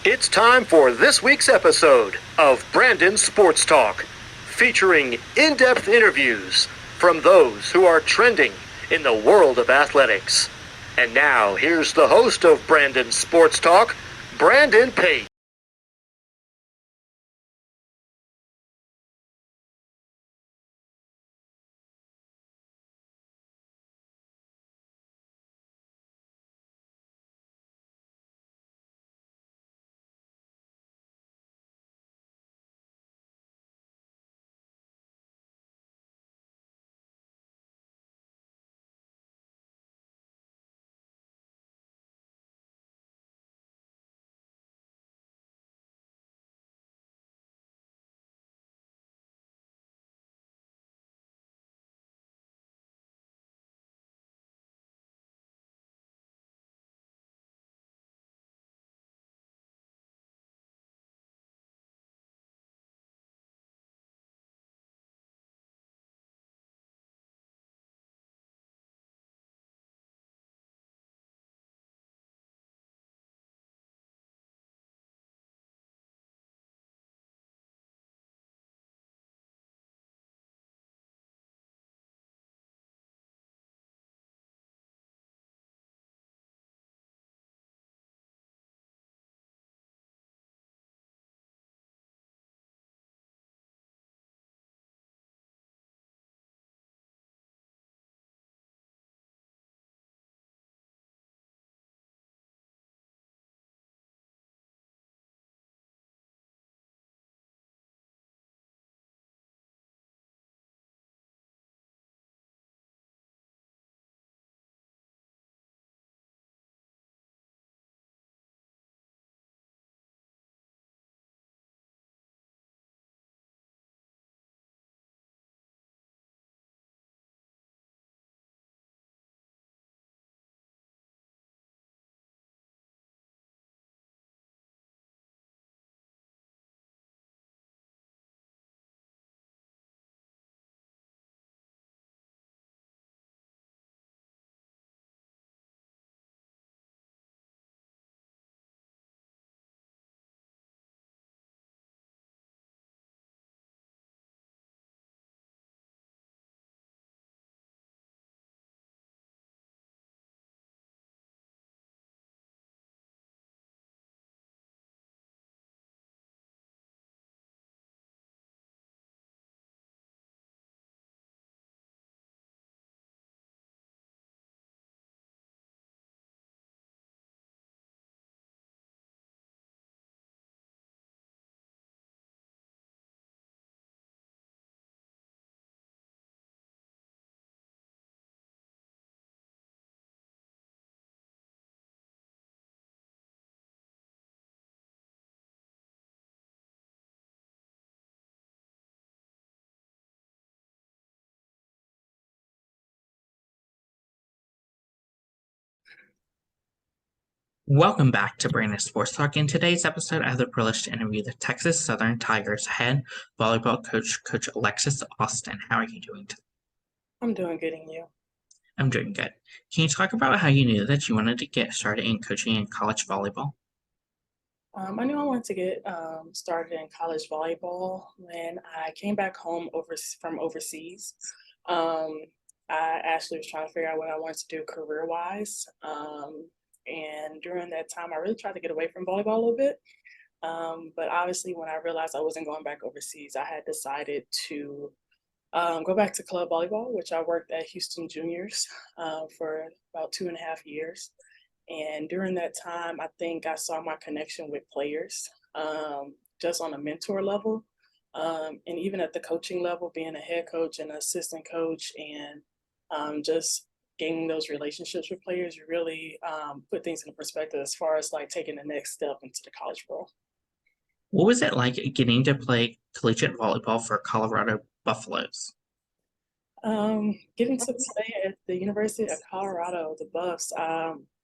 It's time for this week's episode of Brandon Sports Talk, featuring in-depth interviews from those who are trending in the world of athletics. And now, here's the host of Brandon Sports Talk, Brandon Pate. Welcome back to Brandon Sports Talk. In today's episode, I have the privilege to interview the Texas Southern Tigers head volleyball coach, Coach Alexis Austin. How are you doing today? I'm doing good, and you? I'm doing good. Can you talk about how you knew that you wanted to get started in coaching in college volleyball? I knew I wanted to get started in college volleyball when I came back home from overseas. Um, I actually was trying to figure out what I wanted to do career-wise. And during that time, I really tried to get away from volleyball a little bit. But obviously, when I realized I wasn't going back overseas, I had decided to go back to club volleyball, which I worked at Houston Juniors for about 2.5 years. And during that time, I think I saw my connection with players just on a mentor level. And even at the coaching level, being a head coach and assistant coach, and just gaining those relationships with players, you really put things into perspective as far as like taking the next step into the college world. What was it like getting to play collegiate volleyball for Colorado Buffaloes? Getting to play at the University of Colorado, the Buffs,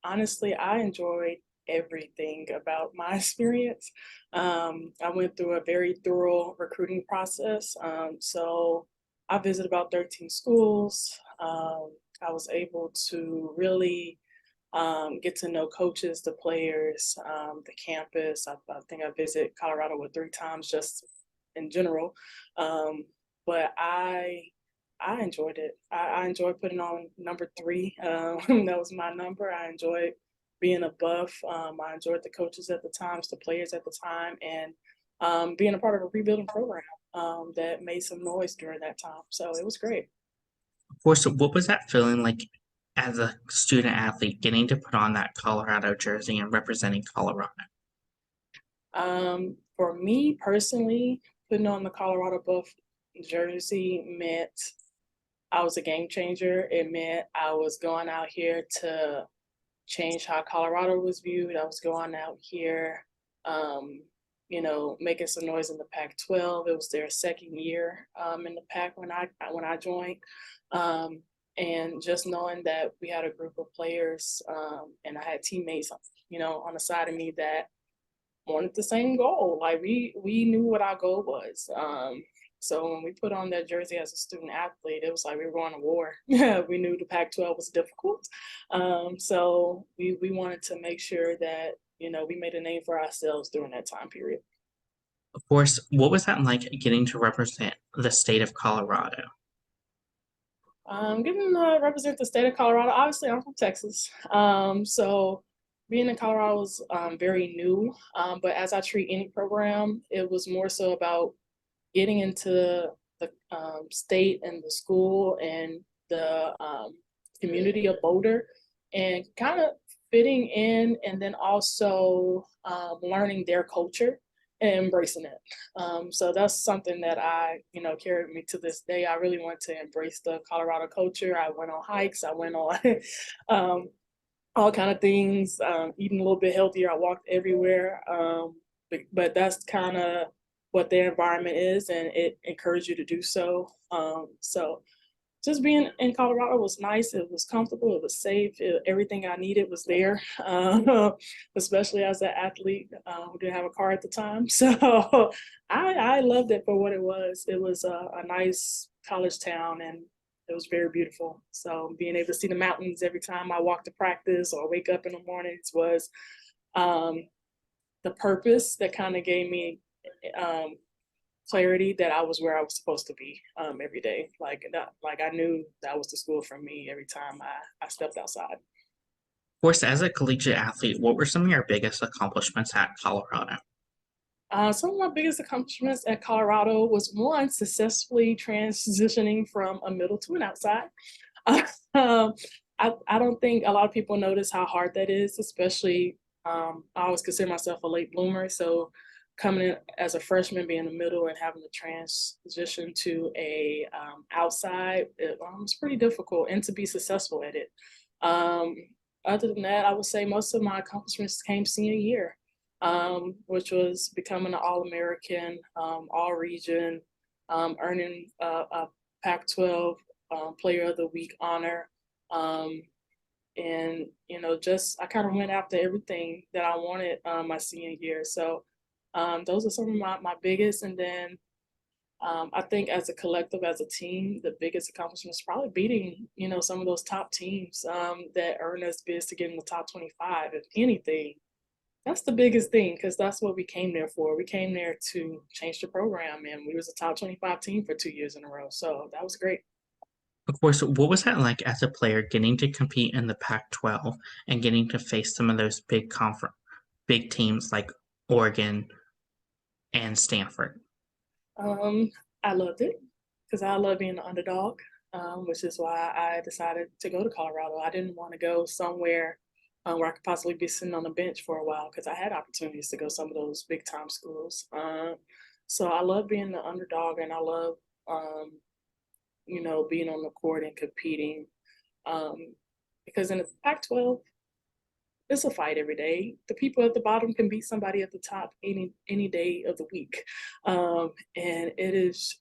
honestly, I enjoyed everything about my experience. I went through a very thorough recruiting process. So I visited about 13 schools. I was able to really get to know coaches, the players, the campus. I think I visited Colorado 3 times just in general. But I enjoyed it. I enjoyed putting on number 3. That was my number. I enjoyed being a buff. I enjoyed the coaches at the times, the players at the time, and being a part of a rebuilding program that made some noise during that time. So it was great. Of course, what was that feeling like as a student athlete getting to put on that Colorado jersey and representing Colorado? For me personally, putting on the Colorado Buff jersey meant I was a game changer. It meant I was going out here to change how Colorado was viewed. I was going out here, making some noise in the Pac-12. It was their second year in the Pac when I joined, and just knowing that we had a group of players and I had teammates, on the side of me that wanted the same goal. Like we knew what our goal was. So when we put on that jersey as a student athlete, it was like we were going to war. We knew the Pac-12 was difficult. So we wanted to make sure that, we made a name for ourselves during that time period. Of course, what was that like getting to represent the state of Colorado? Getting to represent the state of Colorado. Obviously, I'm from Texas. So being in Colorado was very new. But as I treat any program, it was more so about getting into the state and the school and the community of Boulder and kind of fitting in, and then also learning their culture and embracing it. So that's something that carried me to this day. I really want to embrace the Colorado culture. I went on hikes. I went on all kind of things, eating a little bit healthier. I walked everywhere. But that's kind of what their environment is, and it encouraged you to do so. So just being in Colorado was nice. It was comfortable. It was safe. Everything I needed was there, especially as an athlete who didn't have a car at the time. So I loved it for what it was. It was a nice college town, and it was very beautiful. So being able to see the mountains every time I walked to practice or wake up in the mornings was the purpose that kind of gave me clarity that I was where I was supposed to be every day. Like I knew that was the school for me every time I stepped outside. Of course, as a collegiate athlete, what were some of your biggest accomplishments at Colorado? Some of my biggest accomplishments at Colorado was, one, successfully transitioning from a middle to an outside. I don't think a lot of people notice how hard that is, especially I always consider myself a late bloomer. So coming in as a freshman, being in the middle and having to transition to a outside, it was pretty difficult, and to be successful at it. Other than that, I would say most of my accomplishments came senior year, which was becoming an All-American, All-Region, earning a Pac-12 Player of the Week honor. And, just I kind of went after everything that I wanted my senior year. So those are some of my biggest. And then I think as a collective, as a team, the biggest accomplishment is probably beating, some of those top teams that earned us bids to get in the top 25. If anything, that's the biggest thing, because that's what we came there for. We came there to change the program, and we was a top 25 team for 2 years in a row. So that was great. Of course, what was that like as a player getting to compete in the Pac-12 and getting to face some of those big teams like Oregon and Stanford? I loved it because I love being an underdog, which is why I decided to go to Colorado. I didn't want to go somewhere where I could possibly be sitting on the bench for a while, because I had opportunities to go some of those big time schools. So I love being the underdog, and I love, being on the court and competing, because in the Pac-12, it's a fight every day. The people at the bottom can beat somebody at the top any day of the week. And it is,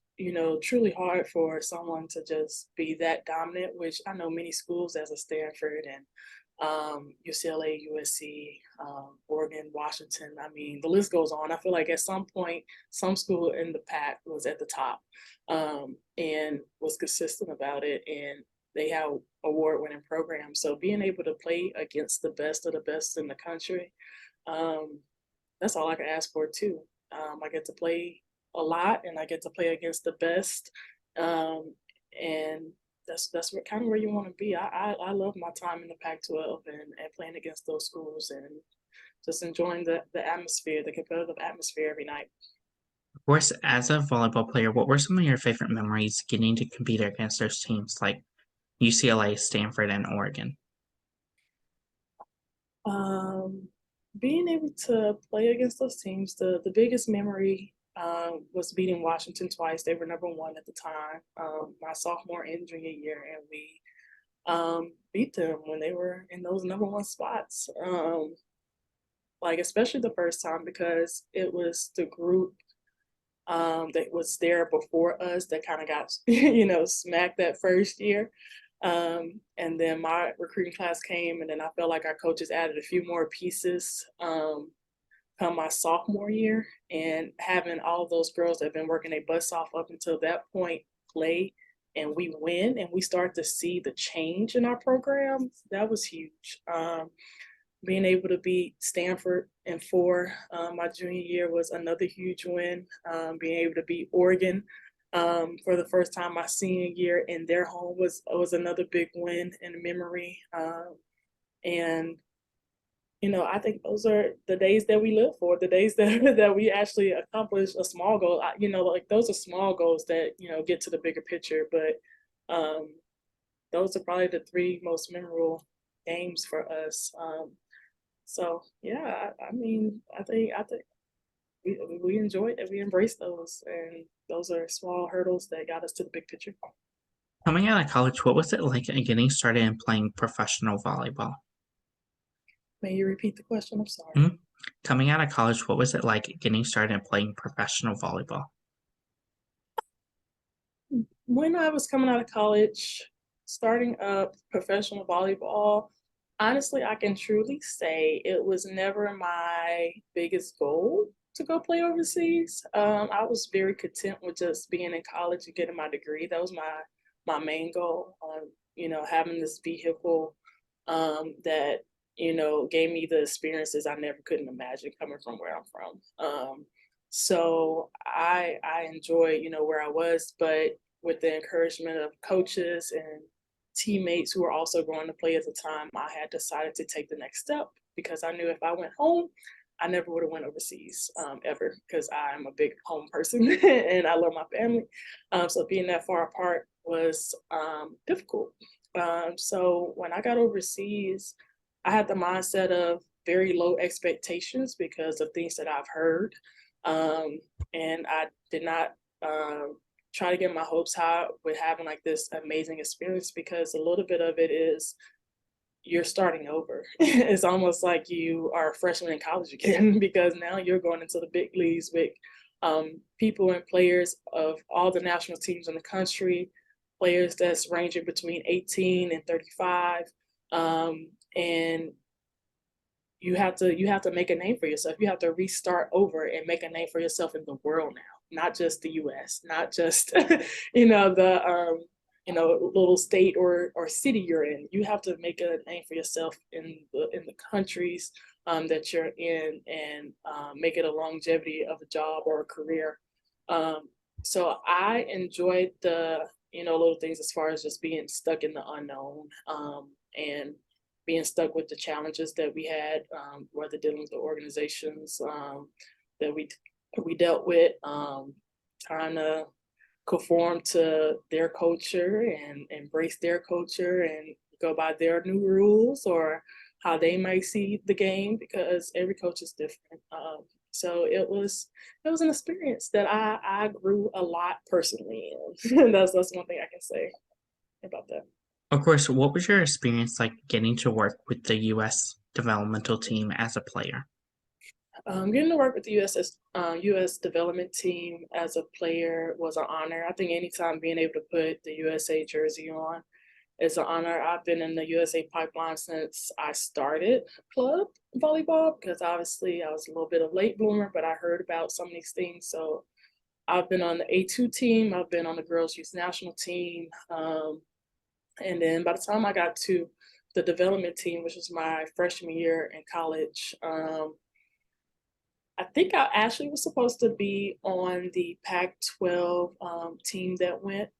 truly hard for someone to just be that dominant, which I know many schools as a Stanford and UCLA, USC, Oregon, Washington. I mean, the list goes on. I feel like at some point, some school in the Pac was at the top and was consistent about it. And they have award-winning programs. So being able to play against the best of the best in the country, that's all I can ask for too. I get to play a lot, and I get to play against the best, and that's what kind of where you want to be. I love my time in the Pac-12 and playing against those schools and just enjoying the atmosphere, the competitive atmosphere every night. Of course, as a volleyball player, what were some of your favorite memories getting to compete against those teams like UCLA, Stanford, and Oregon? Being able to play against those teams, the biggest memory was beating Washington twice. They were number one at the time, my sophomore and junior year, and we beat them when they were in those number one spots. Like especially the first time because it was the group that was there before us that kind of got smacked that first year. And then my recruiting class came, and then I felt like our coaches added a few more pieces come my sophomore year, and having all those girls that have been working their butts off up until that point play, and we win, and we start to see the change in our program. That was huge. Being able to beat Stanford in 4 my junior year was another huge win. Being able to beat Oregon for the first time my senior year in their home was another big win in memory. And I think those are the days that we live for, the days that we actually accomplish a small goal. Like those are small goals that get to the bigger picture. But those are probably the 3 most memorable games for us. So yeah, I mean, I think we enjoyed it. We embraced those, and those are small hurdles that got us to the big picture. Coming out of college, what was it like getting started in playing professional volleyball? May you repeat the question? I'm sorry. Mhm. Coming out of college, what was it like getting started in playing professional volleyball? When I was coming out of college, starting up professional volleyball, honestly, I can truly say it was never my biggest goal to go play overseas. I was very content with just being in college and getting my degree. That was my main goal. Having this vehicle that gave me the experiences I never couldn't imagine coming from where I'm from. So I enjoy where I was, but with the encouragement of coaches and teammates who were also going to play at the time, I had decided to take the next step because I knew if I went home, I never would have went overseas ever because I'm a big home person and I love my family. So being that far apart was difficult. So when I got overseas, I had the mindset of very low expectations because of things that I've heard. And I did not try to get my hopes high with having like this amazing experience because a little bit of it is you're starting over. It's almost like you are a freshman in college again because now you're going into the big leagues with people and players of all the national teams in the country, players that's ranging between 18 and 35. And you have to make a name for yourself. You have to restart over and make a name for yourself in the world now, not just the U.S., not just the little state or city you're in. You have to make a name for yourself in the countries that you're in and make it a longevity of a job or a career. So I enjoyed the little things as far as just being stuck in the unknown and being stuck with the challenges that we had, whether dealing with the organizations that we dealt with, trying to conform to their culture and embrace their culture and go by their new rules or how they might see the game because every coach is different. So it was an experience that I grew a lot personally in. That's one thing I can say about that. Of course, what was your experience like getting to work with the U.S. developmental team as a player? Getting to work with the U.S. development team as a player was an honor. I think anytime being able to put the USA jersey on is an honor. I've been in the USA pipeline since I started club volleyball because obviously I was a little bit of late bloomer, but I heard about some of these things. So I've been on the A2 team. I've been on the girls' youth national team. And then by the time I got to the development team, which was my freshman year in college, I think I actually was supposed to be on the Pac-12 team that went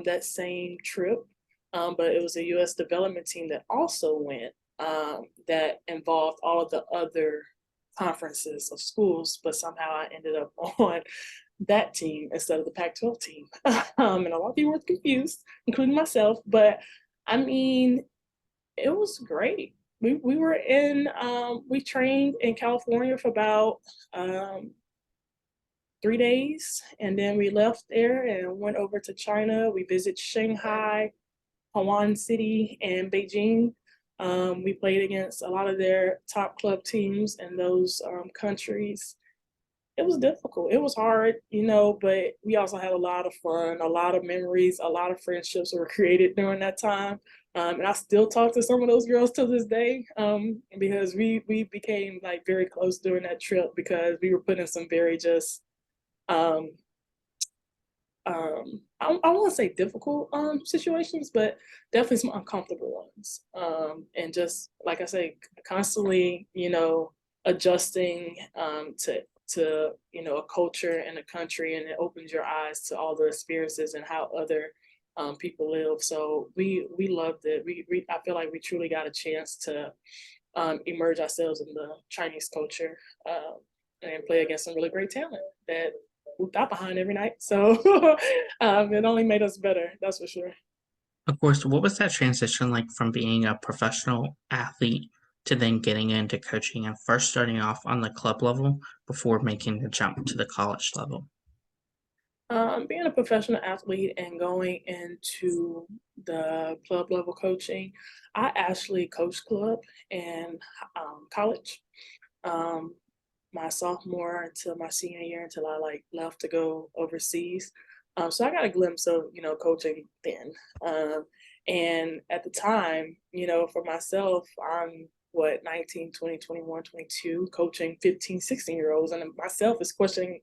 that same trip, but it was a U.S. development team that also went that involved all of the other conferences of schools, but somehow I ended up on that team instead of the Pac-12 team. And a lot of people were confused, including myself, but I mean, it was great. We were in we trained in California for about 3 days, and then we left there and went over to China. We visited Shanghai, Hawaiian City, and Beijing. We played against a lot of their top club teams in those countries. It was difficult. It was hard, but we also had a lot of fun, a lot of memories, a lot of friendships were created during that time. And I still talk to some of those girls to this day, because we became like very close during that trip because we were put in some very just um, I won't say difficult situations, but definitely some uncomfortable ones. And just like I say, constantly, adjusting to a culture and a country, and it opens your eyes to all the experiences and how other people live. So we loved it. We I feel like we truly got a chance to emerge ourselves in the Chinese culture, and play against some really great talent that we got behind every night. So it only made us better, that's for sure. Of course, what was that transition like from being a professional athlete to then getting into coaching and first starting off on the club level before making the jump to the college level? Being a professional athlete and going into the club level coaching, I actually coached club in college. Um, my sophomore until my senior year until I like left to go overseas. So I got a glimpse of, coaching then. And at the time, for myself, I'm what 19, 20, 21, 22, coaching 15, 16-year-olds, and myself is questioning,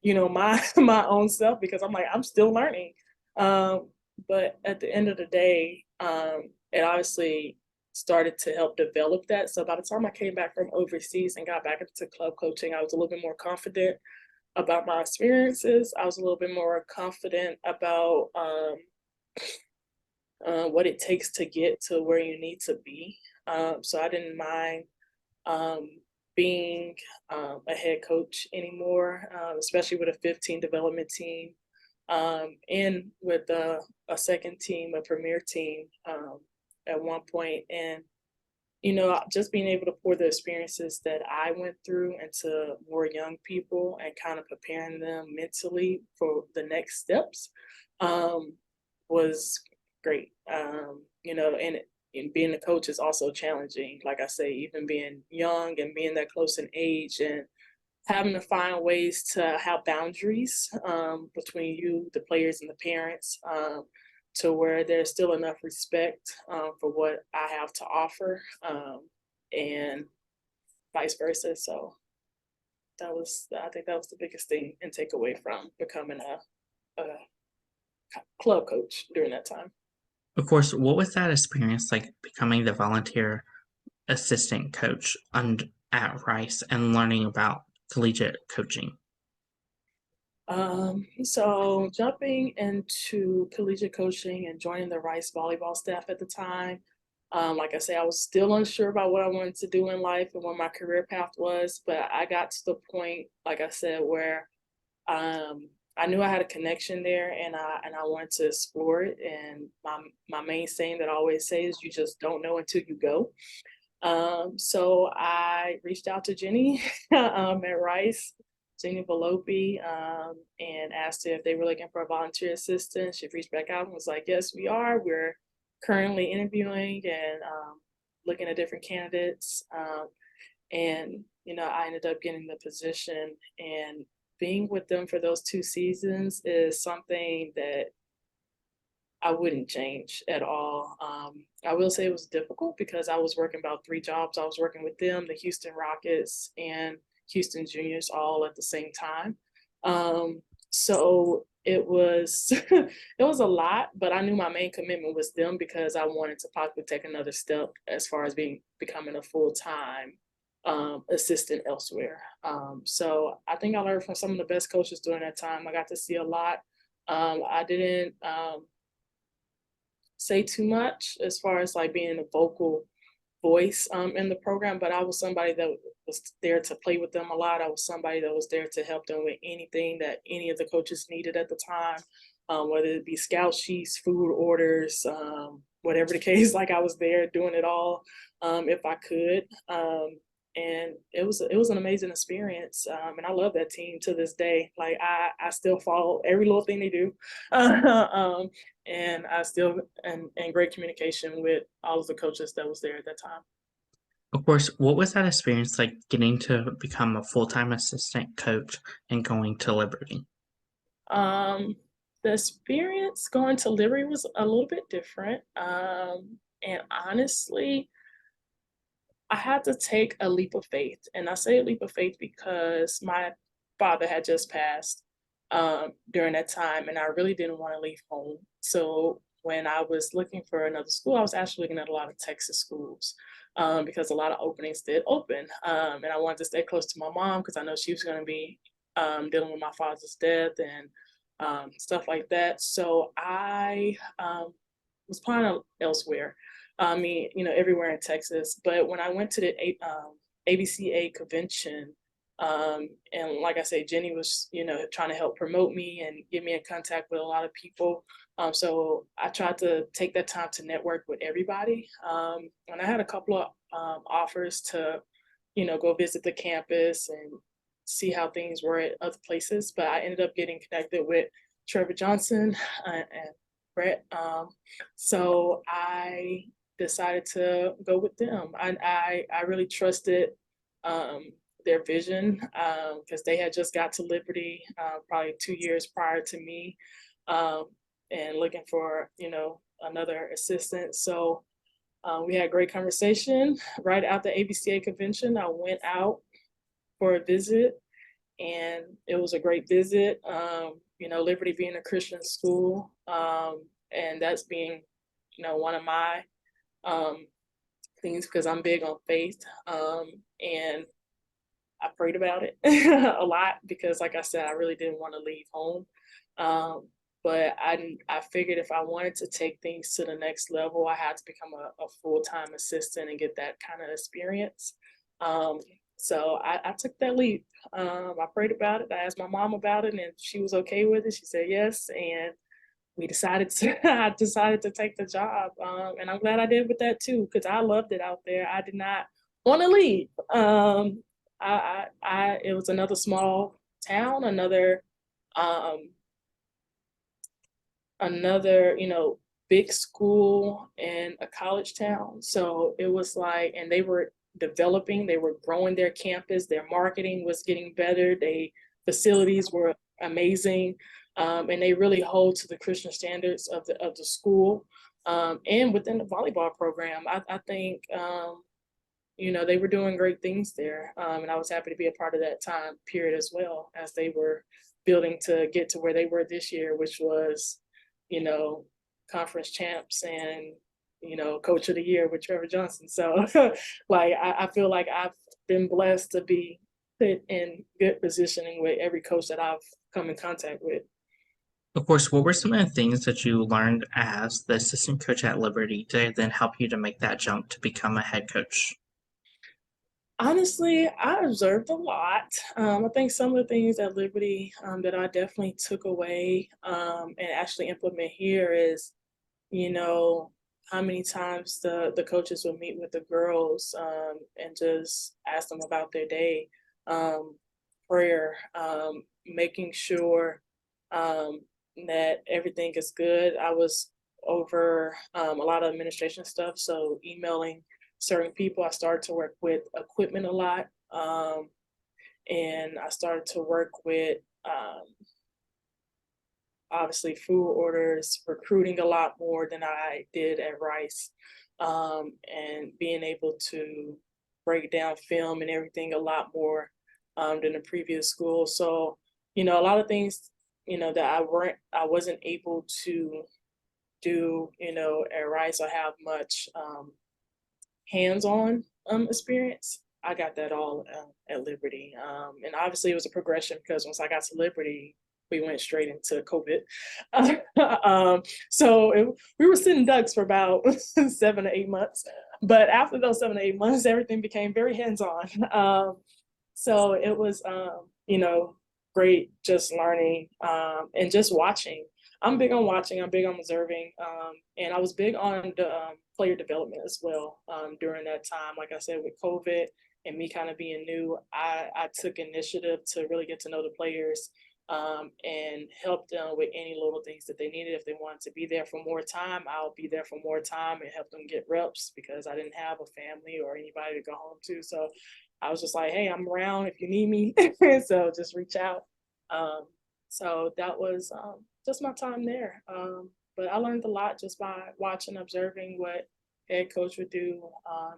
my my own self because I'm like, I'm still learning. But at the end of the day, it obviously started to help develop that. So by the time I came back from overseas and got back into club coaching, I was a little bit more confident about my experiences. I was a little bit more confident about what it takes to get to where you need to be. So I didn't mind um, being a head coach anymore, especially with a 15 development team, and with a second team, a premier team at one point. And, just being able to pour the experiences that I went through into more young people and kind of preparing them mentally for the next steps um, was great. And being a coach is also challenging. Like I say, even being young and being that close in age and having to find ways to have boundaries between you, the players, and the parents, to where there's still enough respect for what I have to offer, and vice versa. So I think that was the biggest thing and takeaway from becoming a club coach during that time. Of course, what was that experience like becoming the volunteer assistant coach at Rice and learning about collegiate coaching? So jumping into collegiate coaching and joining the Rice volleyball staff at the time, like I say, I was still unsure about what I wanted to do in life and what my career path was, but I got to the point, like I said, where I knew I had a connection there, and I wanted to explore it. And my main saying that I always say is, "You just don't know until you go." So I reached out to Jenny at Rice, Jenny Velopi, and asked her if they were looking for a volunteer assistant. She reached back out and was like, "Yes, we are. We're currently interviewing and looking at different candidates." And I ended up getting the position, and being with them for those 2 seasons is something that I wouldn't change at all. I will say it was difficult because I was working about 3 jobs. I was working with them, the Houston Rockets, and Houston Juniors all at the same time. So it was it was a lot, but I knew my main commitment was them because I wanted to possibly take another step as far as becoming a full-time assistant elsewhere. So I think I learned from some of the best coaches during that time. I got to see a lot. I didn't say too much as far as like being a vocal voice in the program, but I was somebody that was there to play with them a lot. I was somebody that was there to help them with anything that any of the coaches needed at the time, whether it be scout sheets, food orders, whatever the case. Like I was there doing it all if I could. And it was an amazing experience, and I love that team to this day. Like I still follow every little thing they do, and I still am in great communication with all of the coaches that was there at that time. Of course, what was that experience like getting to become a full-time assistant coach and going to Liberty? Um, the experience going to Liberty was a little bit different, and honestly, I had to take a leap of faith, and I say a leap of faith because my father had just passed during that time, and I really didn't want to leave home. So when I was looking for another school, I was actually looking at a lot of Texas schools because a lot of openings did open, and I wanted to stay close to my mom because I know she was going to be dealing with my father's death and stuff like that. So I was applying elsewhere. I mean, everywhere in Texas. But when I went to the ABCA convention, and like I said, Jenny was, trying to help promote me and get me in contact with a lot of people. So I tried to take that time to network with everybody. And I had a couple of offers to, go visit the campus and see how things were at other places. But I ended up getting connected with Trevor Johnson and Brett. So I decided to go with them. I really trusted their vision because they had just got to Liberty probably 2 years prior to me, and looking for another assistant. So we had a great conversation right after ABCA convention. I went out for a visit, and it was a great visit. Liberty being a Christian school, and that's being one of my things because I'm big on faith, and I prayed about it a lot because, like I said, I really didn't want to leave home. But I figured if I wanted to take things to the next level, I had to become a full-time assistant and get that kind of experience. So I took that leap. I prayed about it. I asked my mom about it, and she was okay with it. She said yes, and I decided to take the job, and I'm glad I did with that too because I loved it out there. I did not want to leave. It was another small town, um, another big school and a college town. So it was like, and they were they were growing their campus. Their marketing was getting better. Facilities were amazing. And they really hold to the Christian standards of the school, and within the volleyball program. I think they were doing great things there, and I was happy to be a part of that time period as well as they were building to get to where they were this year, which was conference champs and coach of the year with Trevor Johnson. So like I feel like I've been blessed to be put in good positioning with every coach that I've come in contact with. Of course, what were some of the things that you learned as the assistant coach at Liberty to then help you to make that jump to become a head coach? Honestly, I observed a lot. I think some of the things at Liberty that I definitely took away and actually implement here is, how many times the coaches would meet with the girls and just ask them about their day, prayer, making sure that everything is good. I was over a lot of administration stuff, so emailing certain people. I started to work with equipment a lot, and I started to work with obviously food orders, recruiting a lot more than I did at Rice, and being able to break down film and everything a lot more than the previous school. So, a lot of things that I wasn't able to do, at Rice or have much hands-on experience. I got that all at Liberty. And obviously it was a progression because once I got to Liberty, we went straight into COVID. We were sitting ducks for about 7 to 8 months. But after those 7 to 8 months, everything became very hands-on. So it was, great just learning and just watching. I'm big on watching. I'm big on observing, and I was big on the player development as well during that time. Like I said, with COVID and me kind of being new, I took initiative to really get to know the players and help them with any little things that they needed. If they wanted to be there for more time, I'll be there for more time and help them get reps because I didn't have a family or anybody to go home to. So I was just like, hey, I'm around if you need me. So just reach out. So that was just my time there. But I learned a lot just by watching, observing what head coach would do,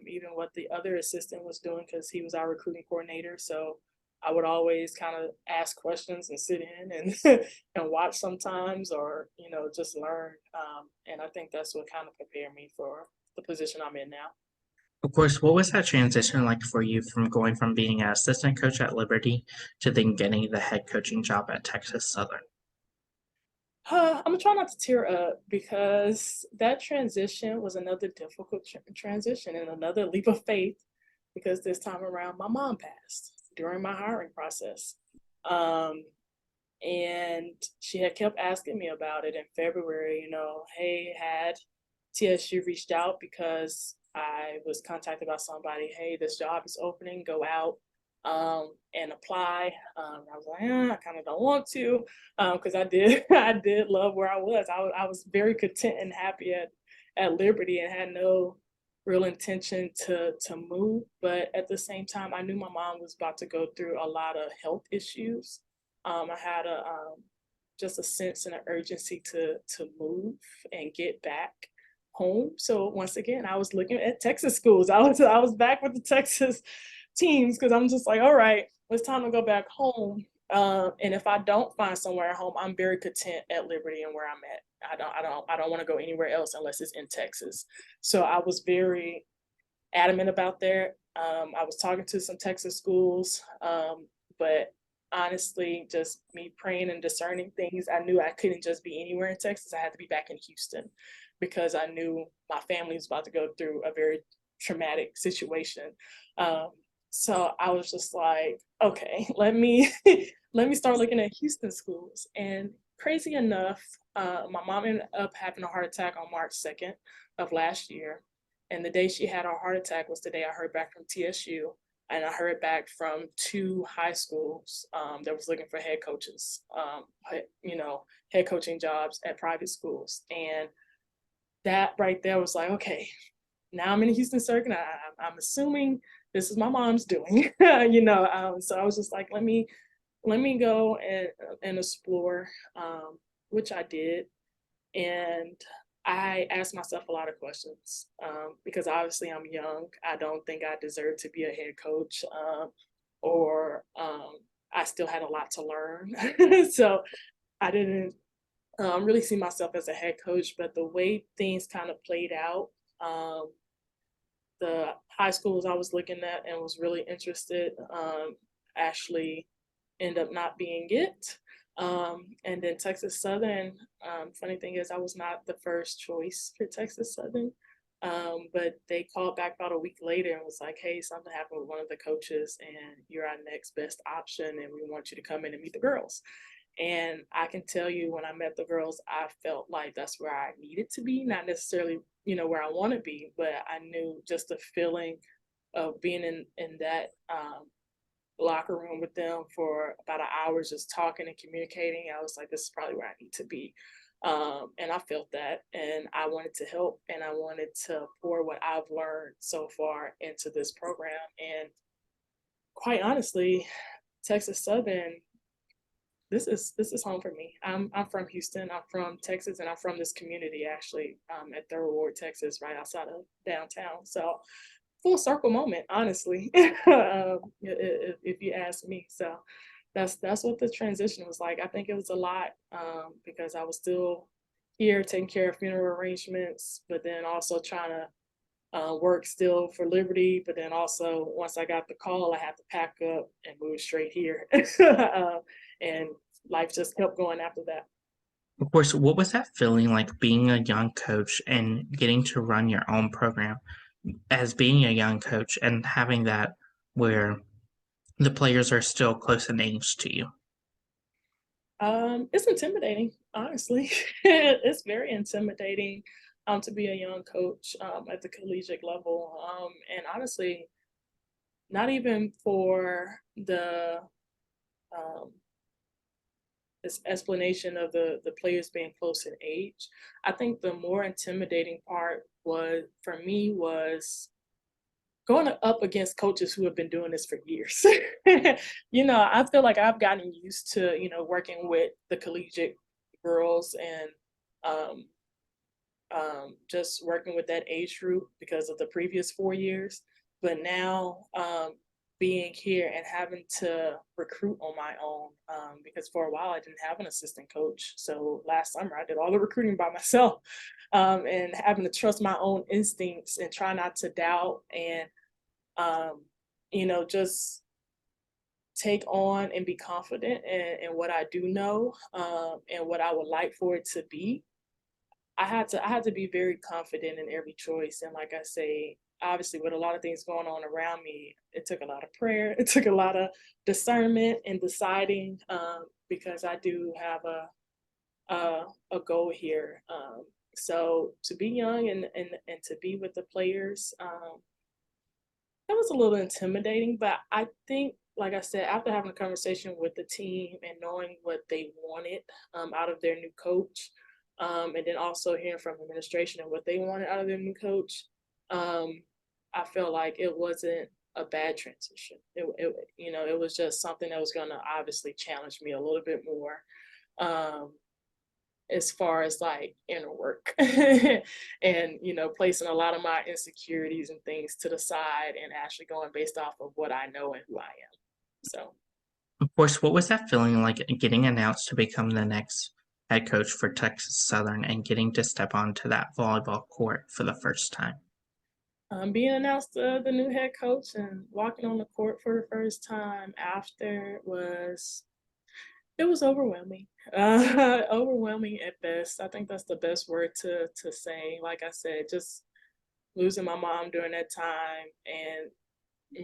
even what the other assistant was doing because he was our recruiting coordinator. So I would always kind of ask questions and sit in and and watch sometimes, or just learn. And I think that's what kind of prepared me for the position I'm in now. Of course, what was that transition like for you from going from being an assistant coach at Liberty to then getting the head coaching job at Texas Southern? I'm gonna try not to tear up because that transition was another difficult transition and another leap of faith because this time around my mom passed during my hiring process. Um, and she had kept asking me about it in February, hey, had TSU reached out because I was contacted by somebody, hey, this job is opening, go out and apply. I was like, I kind of don't want to because I did I did love where I was. I was very content and happy at Liberty and had no real intention to move. But at the same time, I knew my mom was about to go through a lot of health issues. I had just a sense and an urgency to move and get back home. So once again, I was looking at Texas schools. I was back with the Texas teams because I'm just like, all right, it's time to go back home. And if I don't find somewhere at home, I'm very content at Liberty and where I'm at. I don't want to go anywhere else unless it's in Texas. So I was very adamant about that. I was talking to some Texas schools, but honestly, just me praying and discerning things, I knew I couldn't just be anywhere in Texas. I had to be back in Houston because I knew my family was about to go through a very traumatic situation. So I was just like, okay, let me let me start looking at Houston schools. And crazy enough, my mom ended up having a heart attack on March 2nd of last year. And the day she had her heart attack was the day I heard back from TSU. And I heard back from 2 high schools that was looking for head coaches, head coaching jobs at private schools. And that right there was like, okay, now I'm in the Houston circuit. I'm assuming this is my mom's doing, So I was just like, let me go and explore, which I did. And I asked myself a lot of questions because obviously I'm young. I don't think I deserve to be a head coach, or I still had a lot to learn. So I didn't really see myself as a head coach, but the way things kind of played out, the high schools I was looking at and was really interested actually end up not being it. And then Texas Southern, funny thing is I was not the first choice for Texas Southern, but they called back about a week later and was like, hey, something happened with one of the coaches and you're our next best option and we want you to come in and meet the girls. And I can tell you when I met the girls, I felt like that's where I needed to be, not necessarily, where I want to be, but I knew just the feeling of being in that locker room with them for about an hour, just talking and communicating. I was like, this is probably where I need to be. And I felt that, and I wanted to help, and I wanted to pour what I've learned so far into this program. And quite honestly, Texas Southern, this is home for me. I'm from Houston. I'm from Texas, and I'm from this community actually at Third Ward, Texas, right outside of downtown. So full circle moment, honestly, if you ask me. So that's what the transition was like. I think it was a lot because I was still here taking care of funeral arrangements, but then also trying to work still for Liberty. But then also once I got the call, I had to pack up and move straight here, and life just kept going after that. Of course, what was that feeling like being a young coach and getting to run your own program as being a young coach and having that where the players are still close in age to you? It's intimidating, honestly. It's very intimidating to be a young coach at the collegiate level. And honestly, not even for the um, this explanation of the players being close in age. I think the more intimidating part was for me was going up against coaches who have been doing this for years. I feel like I've gotten used to, working with the collegiate girls and um, just working with that age group because of the previous 4 years. But now being here and having to recruit on my own, because for a while I didn't have an assistant coach. So last summer I did all the recruiting by myself, and having to trust my own instincts and try not to doubt and um, just take on and be confident in what I do know, and what I would like for it to be. I had to be very confident in every choice. And like I say, obviously with a lot of things going on around me, it took a lot of prayer. It took a lot of discernment and deciding, because I do have a goal here. So to be young and to be with the players, that was a little intimidating, but I think, like I said, after having a conversation with the team and knowing what they wanted out of their new coach, and then also hearing from administration and what they wanted out of their new coach, I felt like it wasn't a bad transition. It was just something that was going to obviously challenge me a little bit more. Um, as far as like inner work and placing a lot of my insecurities and things to the side and actually going based off of what I know and who I am. So Of course, what was that feeling like getting announced to become the next head coach for Texas Southern and getting to step onto that volleyball court for the first time? being announced the new head coach and walking on the court for the first time after was it was overwhelming. Overwhelming at best. I think that's the best word to say. Like I said, just losing my mom during that time and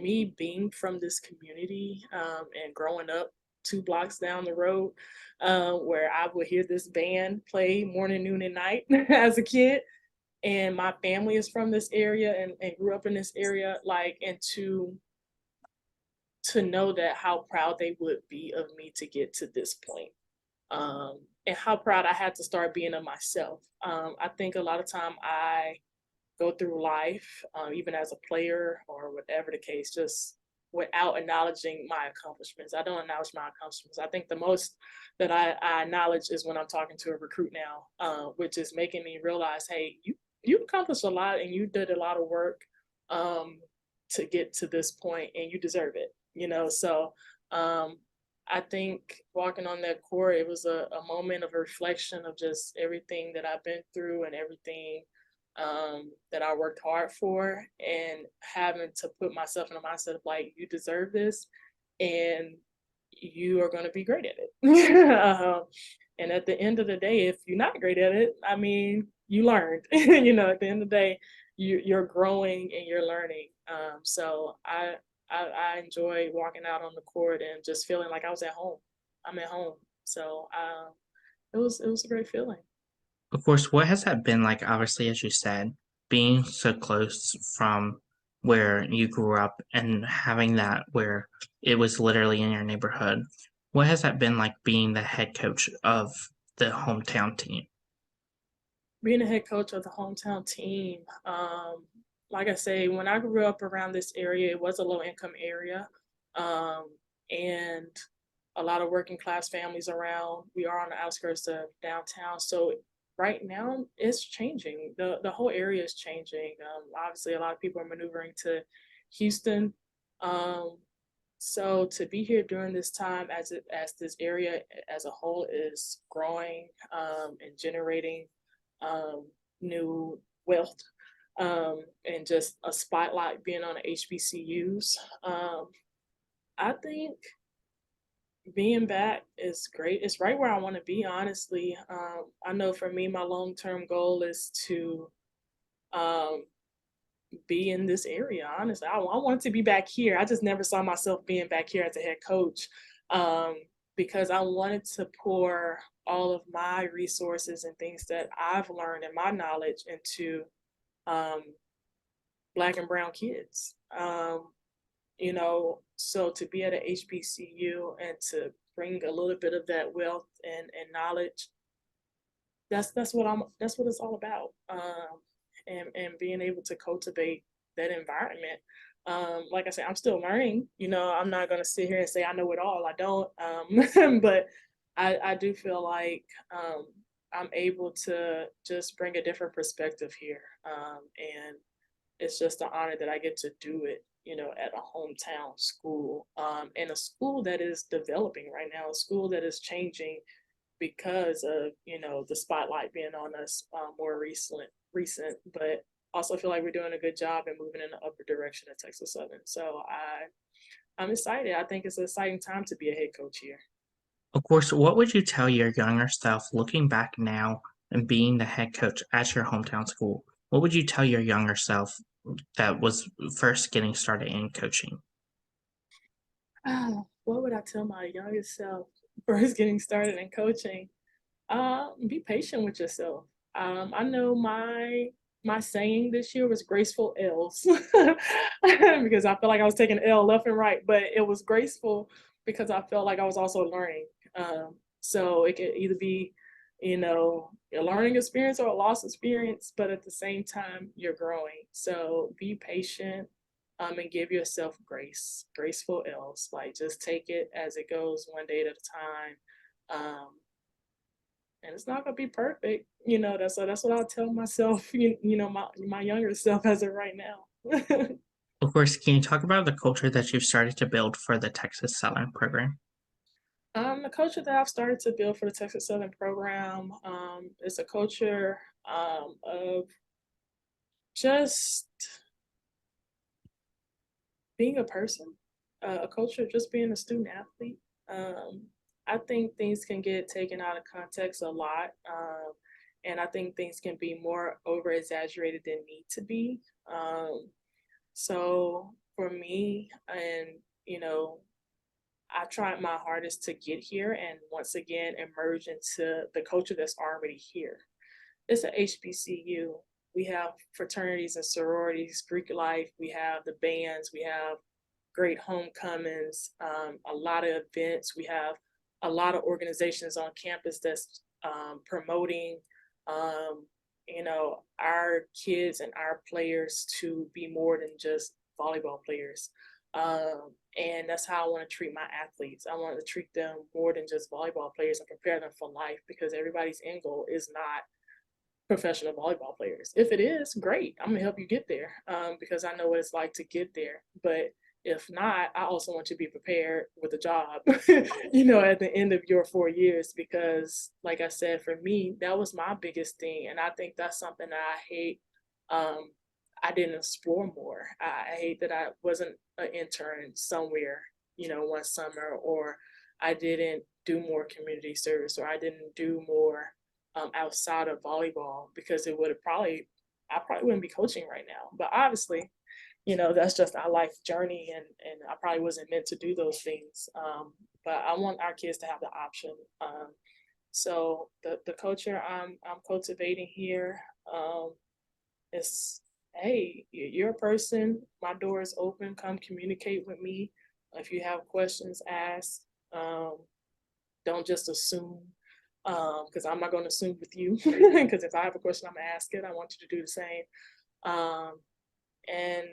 me being from this community, and growing up 2 blocks down the road, where I would hear this band play morning, noon, and night as a kid. And my family is from this area and grew up in this area, like, and to know that how proud they would be of me to get to this point. And how proud I had to start being of myself. I think a lot of time I go through life, even as a player or whatever the case, just without acknowledging my accomplishments. I don't acknowledge my accomplishments. I think the most that I acknowledge is when I'm talking to a recruit now, which is making me realize, hey, you accomplished a lot and you did a lot of work um, to get to this point, and you deserve it. So um, I think walking on that court, it was a moment of reflection of just everything that I've been through and everything that I worked hard for, and having to put myself in a mindset of like, you deserve this and you are going to be great at it. And at the end of the day, if you're not great at it, I mean, you learned. At the end of the day, you're growing and you're learning. So I enjoy walking out on the court and just feeling like I was at home. I'm at home. So it was a great feeling. Of course, what has that been like? Obviously, as you said, being so close from where you grew up and having that where it was literally in your neighborhood. What has that been like being the head coach of the hometown team? Being a head coach of the hometown team, like I say, when I grew up around this area, it was a low income area, um, and a lot of working class families around. We are on the outskirts of downtown, so right now it's changing. The whole area is changing. Obviously, a lot of people are maneuvering to Houston. Um, So to be here during this time, as this area as a whole is growing and generating new wealth, and just a spotlight being on the HBCUs, I think being back is great. It's right where I want to be, honestly. I know for me, my long term goal is to um, be in this area. Honestly, I want to be back here. I just never saw myself being back here as a head coach, um, because I wanted to pour all of my resources and things that I've learned and my knowledge into um, Black and Brown kids. So to be at a HBCU and to bring a little bit of that wealth and knowledge, that's what it's all about. And being able to cultivate that environment. Like I said, I'm still learning. I'm not gonna sit here and say I know it all. I don't. But I do feel like I'm able to just bring a different perspective here. And it's just an honor that I get to do it, at a hometown school, and a school that is developing right now, a school that is changing because of, the spotlight being on us more but also feel like we're doing a good job and moving in the upper direction at Texas Southern. So I'm excited. I think it's an exciting time to be a head coach here. Of course, what would you tell your younger self looking back now and being the head coach at your hometown school? What would you tell your younger self that was first getting started in coaching? What would I tell my younger self first getting started in coaching? Be patient with yourself. I know my saying this year was graceful L's because I felt like I was taking L left and right, but it was graceful because I felt like I was also learning. So it could either be, a learning experience or a loss experience, but at the same time, you're growing. So be patient, and give yourself grace, graceful L's. Like just take it as it goes, one day at a time. And it's not gonna be perfect. That's what I'll tell myself. My younger self as of right now. Of course, can you talk about the culture that you've started to build for the Texas Southern program? The culture that I've started to build for the Texas Southern program is a culture of just being a person, a culture of just being a student athlete. Um, I think things can get taken out of context a lot, and I think things can be more over exaggerated than need to be. So for me, and I tried my hardest to get here and once again emerge into the culture that's already here. It's a HBCU. We have fraternities and sororities, Greek life. We have the bands. We have great homecomings. A lot of events. We have a lot of organizations on campus that's promoting, our kids and our players to be more than just volleyball players. And that's how I want to treat my athletes. I want to treat them more than just volleyball players and prepare them for life because everybody's end goal is not professional volleyball players. If it is, great. I'm gonna help you get there because I know what it's like to get there. But if not, I also want you to be prepared with a job, at the end of your 4 years. Because, like I said, for me, that was my biggest thing, and I think that's something that I hate. I didn't explore more. I hate that I wasn't an intern somewhere, one summer, or I didn't do more community service, or I didn't do more outside of volleyball because it would have I probably wouldn't be coaching right now. But obviously, that's just our life journey, and I probably wasn't meant to do those things. But I want our kids to have the option. So the culture I'm cultivating here is, hey, you're a person. My door is open. Come communicate with me. If you have questions, ask. Don't just assume, because I'm not going to assume with you. Because if I have a question, I'm going to ask it. I want you to do the same. And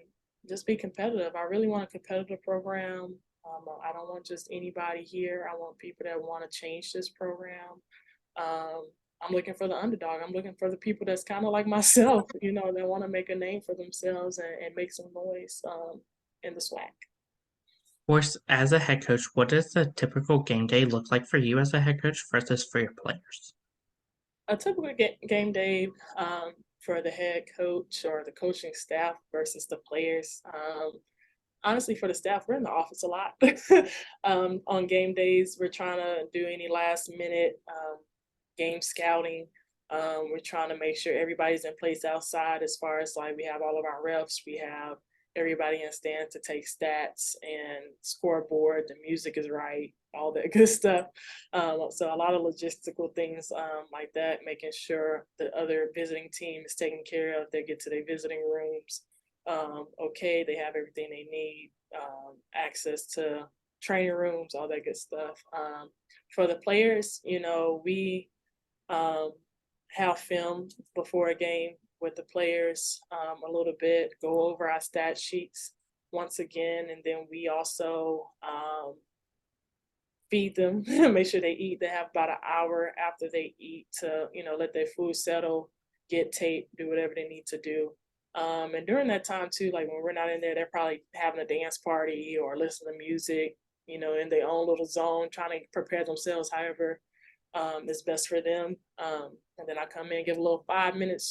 just be competitive. I really want a competitive program. I don't want just anybody here. I want people that want to change this program. I'm looking for the underdog. I'm looking for the people that's kind of like myself, that want to make a name for themselves and make some noise in the SWAC. Of course, as a head coach, what does a typical game day look like for you as a head coach versus for your players? A typical game day for the head coach or the coaching staff versus the players. Honestly, for the staff, we're in the office a lot. On game days, we're trying to do any last minute game scouting. We're trying to make sure everybody's in place outside as far as like we have all of our refs, we have everybody in stand to take stats and scoreboard, the music is right, all that good stuff. So a lot of logistical things like that, making sure the other visiting team is taken care of, they get to their visiting rooms. Okay, they have everything they need, access to training rooms, all that good stuff. For the players, we um, have film before a game with the players a little bit, go over our stat sheets once again, and then we also feed them, make sure they eat. They have about an hour after they eat to, let their food settle, get taped, do whatever they need to do. And during that time too, like when we're not in there, they're probably having a dance party or listening to music, in their own little zone, trying to prepare themselves however is best for them. And then I come in, give a little 5 minute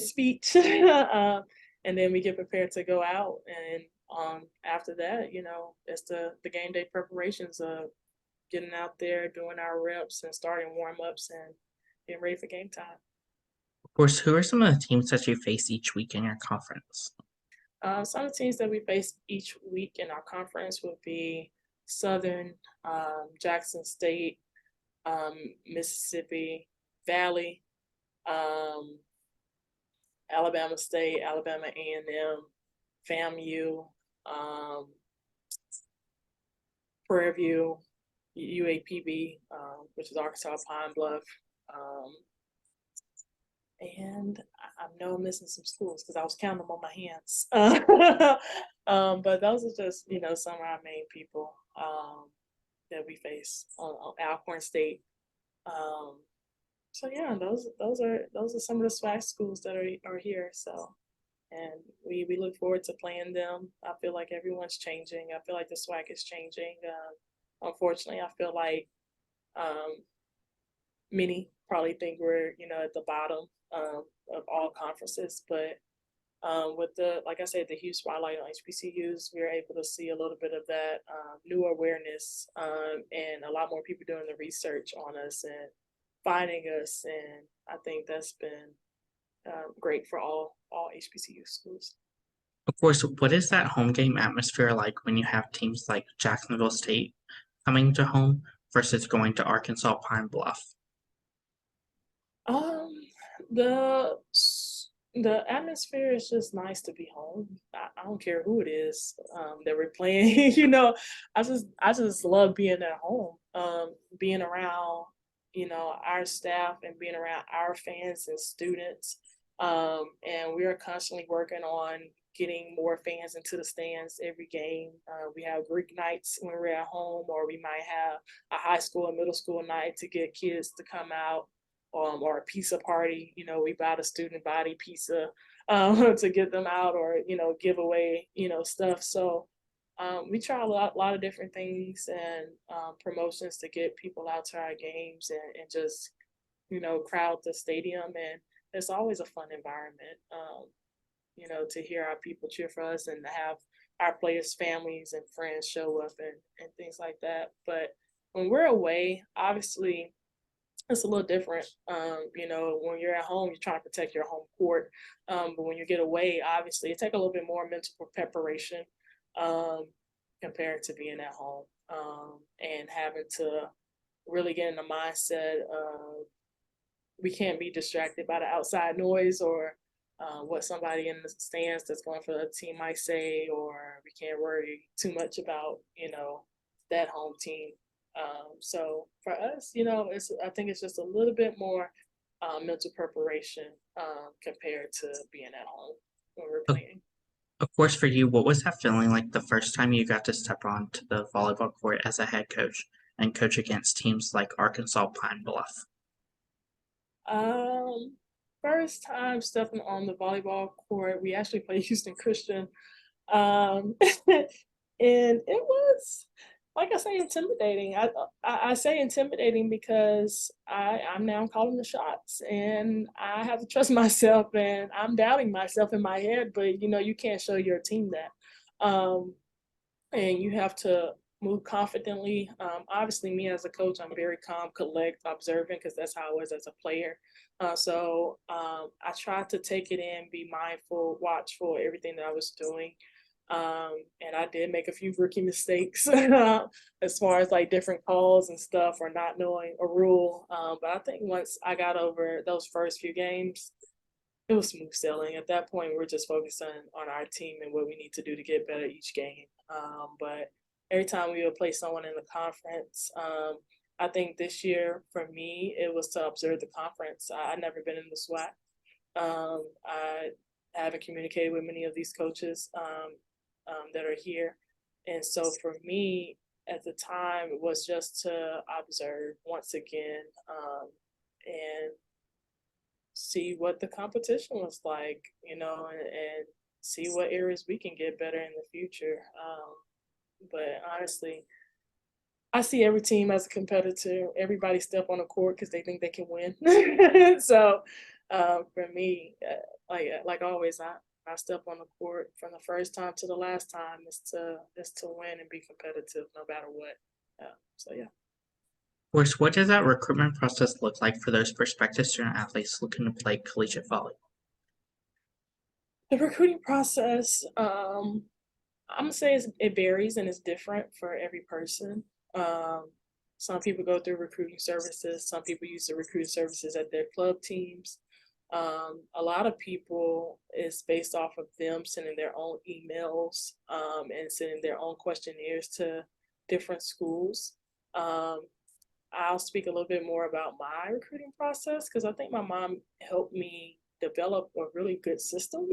speech, and then we get prepared to go out. And after that, it's the game day preparations of getting out there, doing our reps, and starting warm ups and getting ready for game time. Of course, who are some of the teams that you face each week in your conference? Some of the teams that we face each week in our conference would be Southern, Jackson State, Mississippi Valley, Alabama State, Alabama A&M, FAMU, Prairie View, UAPB, which is Arkansas Pine Bluff, and I know I'm missing some schools because I was counting them on my hands. But those are just some of our main people that we face on Alcorn State. So yeah, those are some of the SWAC schools that are here. So, and we look forward to playing them. I feel like everyone's changing. I feel like the SWAC is changing. Unfortunately, I feel like many probably think we're at the bottom of all conferences, but with like I said, the huge spotlight on HBCUs, we are able to see a little bit of that new awareness and a lot more people doing the research on us and finding us, and I think that's been great for all HBCU schools. Of course, what is that home game atmosphere like when you have teams like Jacksonville State coming to home versus going to Arkansas Pine Bluff? The atmosphere is just nice to be home. I don't care who it is that we're playing. I just love being at home, being around our staff and being around our fans and students. And we are constantly working on getting more fans into the stands every game. We have Greek nights when we're at home, or we might have a high school and middle school night to get kids to come out, or a pizza party. We buy the student body pizza to get them out, or give away stuff. So we try a lot of different things and promotions to get people out to our games and just crowd the stadium. And it's always a fun environment, to hear our people cheer for us and to have our players' families and friends show up and things like that. But when we're away, obviously it's a little different. When you're at home, you're trying to protect your home court. But when you get away, obviously it takes a little bit more mental preparation compared to being at home, and having to really get in the mindset of we can't be distracted by the outside noise or what somebody in the stands that's going for the team might say, or we can't worry too much about that home team. So for us, I think it's just a little bit more mental preparation compared to being at home when we're playing. Of course, for you, what was that feeling like the first time you got to step onto the volleyball court as a head coach and coach against teams like Arkansas Pine Bluff? First time stepping on the volleyball court, we actually played Houston Christian. Um, And it was, like I say, intimidating. I say intimidating because I'm now calling the shots, and I have to trust myself, and I'm doubting myself in my head. But you can't show your team that, and you have to move confidently. Obviously, me as a coach, I'm very calm, collect, observant, because that's how I was as a player. So I tried to take it in, be mindful, watchful, everything that I was doing. And I did make a few rookie mistakes as far as like different calls and stuff or not knowing a rule. But I think once I got over those first few games, it was smooth sailing. At that point, we're just focusing on our team and what we need to do to get better each game. But every time we would play someone in the conference, I think this year for me, it was to observe the conference. I've never been in the SWAC. I haven't communicated with many of these coaches that are here. And so for me, at the time, it was just to observe once again and see what the competition was like, and see what areas we can get better in the future. But honestly, I see every team as a competitor. Everybody step on the court because they think they can win. So for me, like always, I step on the court from the first time to the last time is to win and be competitive no matter what. So yeah. Of course, what does that recruitment process look like for those prospective student athletes looking to play collegiate volleyball? The recruiting process, I'm gonna say it varies and it's different for every person. Some people go through recruiting services. Some people use the recruiting services at their club teams. A lot of people is based off of them sending their own emails and sending their own questionnaires to different schools. Um, I'll speak a little bit more about my recruiting process because I think my mom helped me develop a really good system.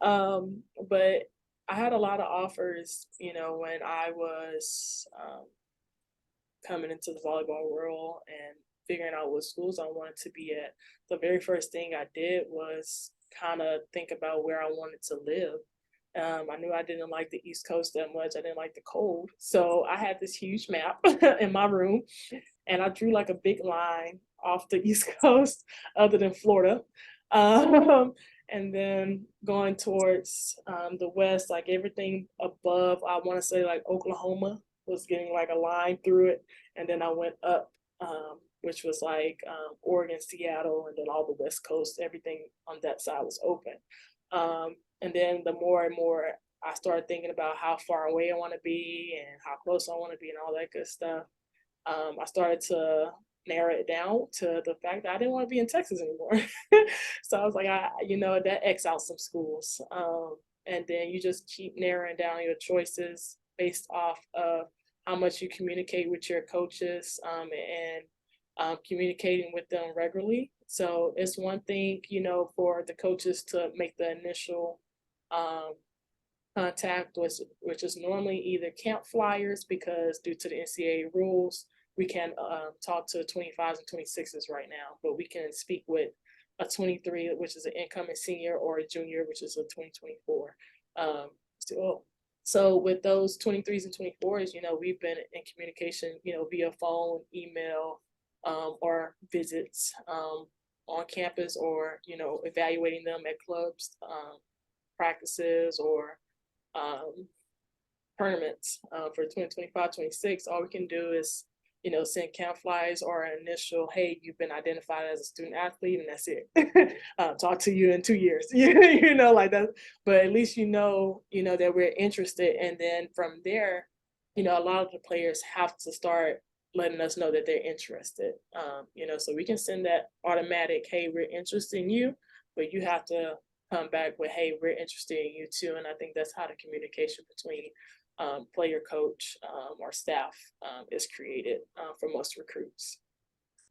But I had a lot of offers, when I was coming into the volleyball world and figuring out what schools I wanted to be at. The very first thing I did was kind of think about where I wanted to live. I knew I didn't like the East Coast that much. I didn't like the cold. So I had this huge map in my room and I drew like a big line off the East Coast other than Florida. And then going towards the West, like everything above, I want to say like Oklahoma was getting like a line through it. And then I went up, which was like Oregon, Seattle, and then all the West Coast, everything on that side was open. And then the more and more I started thinking about how far away I want to be and how close I want to be and all that good stuff. I started to narrow it down to the fact that I didn't want to be in Texas anymore. So I was like, that X out some schools. And then you just keep narrowing down your choices based off of how much you communicate with your coaches and communicating with them regularly. So it's one thing, for the coaches to make the initial contact, which is normally either camp flyers, because due to the NCAA rules, we can't talk to 25s and 26s right now, but we can speak with a 23, which is an incoming senior, or a junior, which is a 2024. So with those 23s and 24s, we've been in communication, via phone, email, or visits on campus, or, evaluating them at clubs, practices, or tournaments for 2025-26. All we can do is, send camp flyers or an initial, hey, you've been identified as a student athlete, and that's it. Talk to you in 2 years, like that. But at least that we're interested, and then from there, a lot of the players have to start letting us know that they're interested. So we can send that automatic, hey, we're interested in you, but you have to come back with, hey, we're interested in you too. And I think that's how the communication between player, coach, or staff is created for most recruits.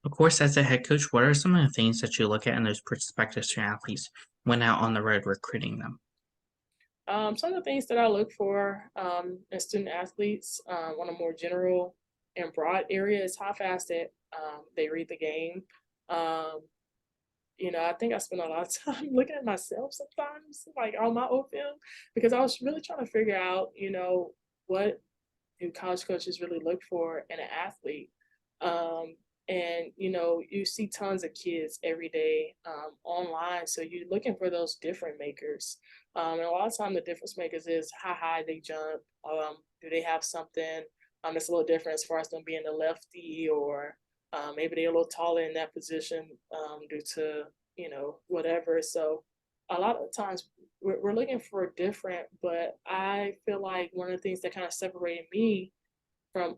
Of course, as a head coach, what are some of the things that you look at in those prospective student athletes when out on the road recruiting them? Some of the things that I look for in student athletes on a more general and broad area is how fast they read the game. I think I spend a lot of time looking at myself sometimes, like on my old film, because I was really trying to figure out, what do college coaches really look for in an athlete? And you see tons of kids every day online, so you're looking for those difference makers. And a lot of time the difference makers is how high they jump. Do they have something that's a little different as far as them being a lefty, or maybe they're a little taller in that position due to whatever. So a lot of times we're looking for different, but I feel like one of the things that kind of separated me from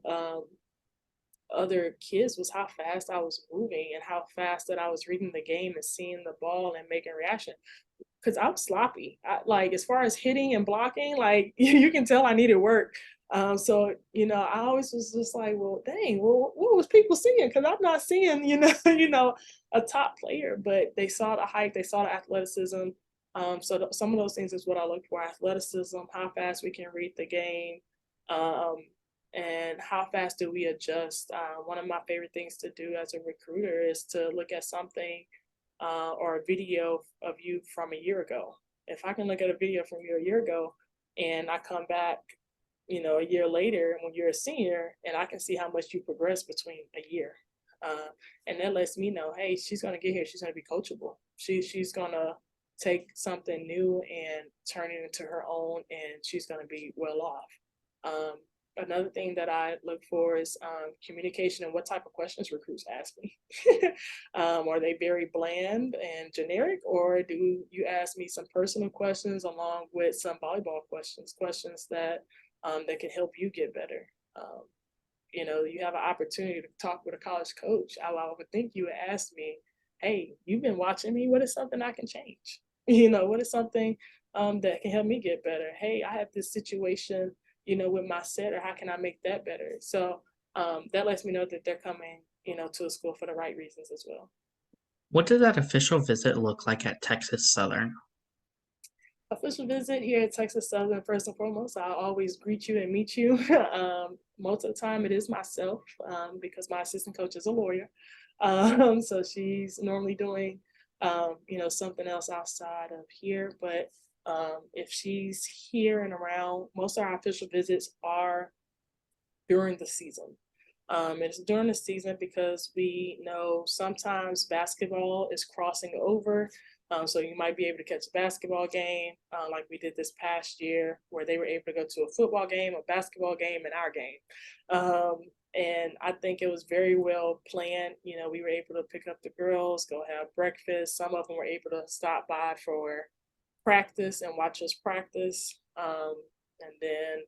other kids was how fast I was moving and how fast that I was reading the game and seeing the ball and making a reaction. Because I'm sloppy. Like as far as hitting and blocking, like you can tell I needed work. So I always was just like, well, dang, well, what was people seeing? Because I'm not seeing, a top player, but they saw the height, they saw the athleticism. So some of those things is what I look for: athleticism, how fast we can read the game, um, and how fast do we adjust. One of my favorite things to do as a recruiter is to look at something or a video of you from a year ago. If I can look at a video from you a year ago and I come back, a year later when you're a senior, and I can see how much you progressed between a year. And that lets me know, hey, she's going to get here. She's going to be coachable. She's going to take something new and turn it into her own, and she's going to be well off. Another thing that I look for is communication and what type of questions recruits ask me. Are they very bland and generic, or do you ask me some personal questions along with some volleyball questions that that can help you get better? You have an opportunity to talk with a college coach. I would think you would ask me, hey, you've been watching me. What is something I can change? What is something that can help me get better? Hey, I have this situation with my setter, how can I make that better? So that lets me know that they're coming, to a school for the right reasons as well. What did that official visit look like at Texas Southern? Official visit here at Texas Southern, first and foremost, I always greet you and meet you. Most of the time it is myself because my assistant coach is a lawyer. So she's normally doing, something else outside of here. But if she's here and around, most of our official visits are during the season. It's during the season because we know sometimes basketball is crossing over. So you might be able to catch a basketball game like we did this past year, where they were able to go to a football game, a basketball game, and our game. And I think it was very well planned. We were able to pick up the girls, go have breakfast. Some of them were able to stop by for practice and watch us practice. And then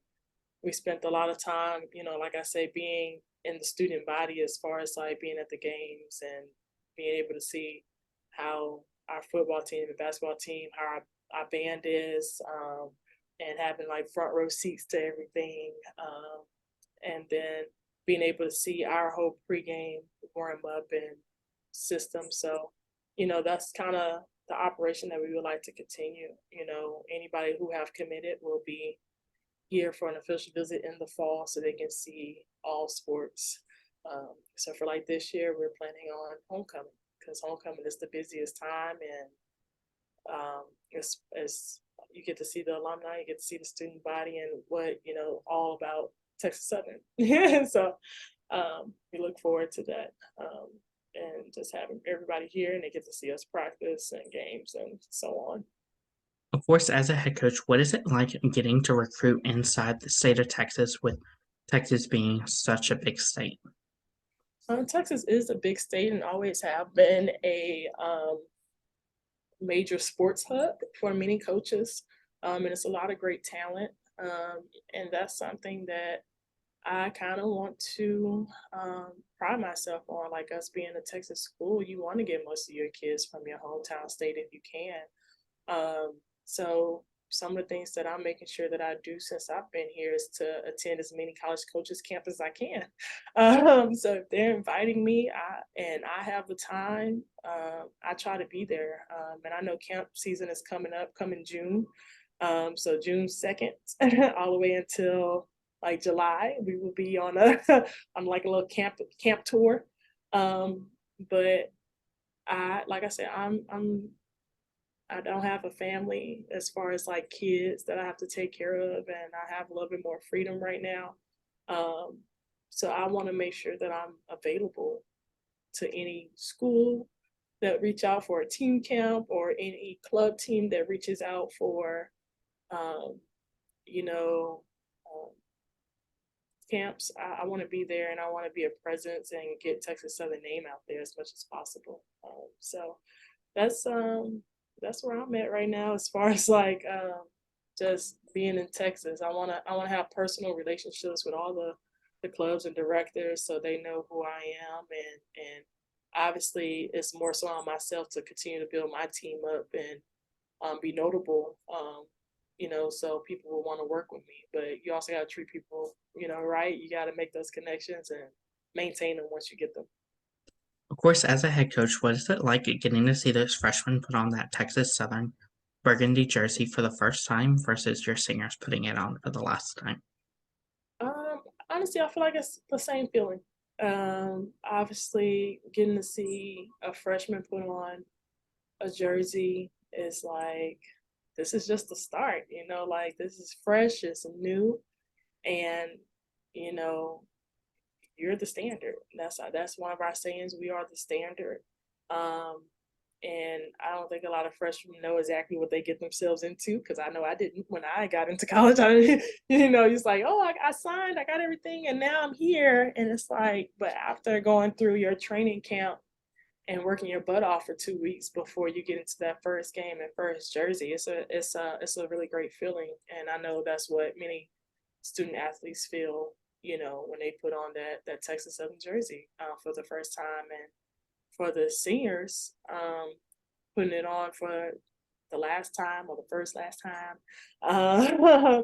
we spent a lot of time, like I say, being in the student body as far as like being at the games and being able to see how our football team and basketball team, how our band is, and having like front row seats to everything. And then being able to see our whole pregame warm up and system. So, that's kind of the operation that we would like to continue. Anybody who have committed will be here for an official visit in the fall so they can see all sports. So for like this year, we're planning on homecoming because homecoming is the busiest time, and it's you get to see the alumni, you get to see the student body, and what all about Texas Southern. So we look forward to that, and just having everybody here, and they get to see us practice and games and so on. Of course, as a head coach, what is it like getting to recruit inside the state of Texas, with Texas being such a big state? Texas is a big state and always have been a major sports hub for many coaches, and it's a lot of great talent, and that's something that I kind of want to pride myself on. Like us being a Texas school, you want to get most of your kids from your hometown state if you can. So some of the things that I'm making sure that I do since I've been here is to attend as many college coaches camp as I can. So if they're inviting me and I have the time, I try to be there. And I know camp season is coming June. So June 2nd, all the way until like July, we will be on on like a little camp tour. But like I said, I'm I don't have a family as far as like kids that I have to take care of, and I have a little bit more freedom right now. Um, so I want to make sure that I'm available to any school that reach out for a team camp or any club team that reaches out for, um, you know, um, camps. I want to be there and I want to be a presence and get Texas Southern name out there as much as possible. So that's that's where I'm at right now as far as like just being in Texas. I wanna have personal relationships with all the clubs and directors so they know who I am, and obviously it's more so on myself to continue to build my team up and be notable. So people will want to work with me. But you also got to treat people, right. You got to make those connections and maintain them once you get them. Of course, as a head coach, what is it like getting to see those freshmen put on that Texas Southern burgundy jersey for the first time versus your seniors putting it on for the last time? Honestly, I feel like it's the same feeling. Obviously, getting to see a freshman put on a jersey is like, this is just the start, like this is fresh, it's new, and you know, you're the standard. That's one of our sayings. We are the standard. Um, and I don't think a lot of freshmen know exactly what they get themselves into, because I know I didn't when I got into college. I didn't, it's like, oh, I signed, I got everything, and now I'm here. And it's like, but after going through your training camp and working your butt off for 2 weeks before you get into that first game and first jersey, it's a really great feeling. And I know that's what many student athletes feel, when they put on that Texas Southern jersey for the first time. And for the seniors, putting it on for the last time or the first last time, uh,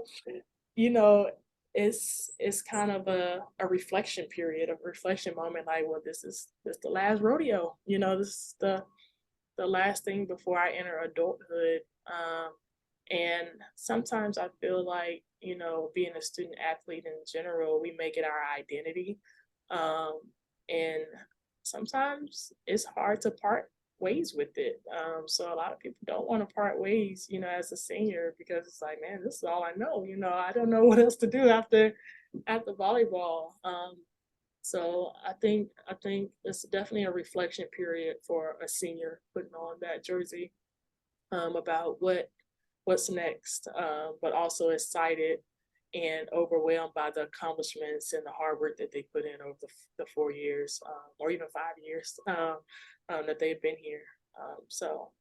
you know, it's kind of a reflection period, a reflection moment. Like, well, this the last rodeo. This is the last thing before I enter adulthood. And sometimes I feel like, being a student athlete in general, we make it our identity. Um, and sometimes it's hard to part ways with it. So a lot of people don't want to part ways, as a senior, because it's like, man, this is all I know. I don't know what else to do after volleyball. So I think it's definitely a reflection period for a senior putting on that jersey, about what's next, but also excited and overwhelmed by the accomplishments and the hard work that they put in over the 4 years, or even 5 years, that they've been here. So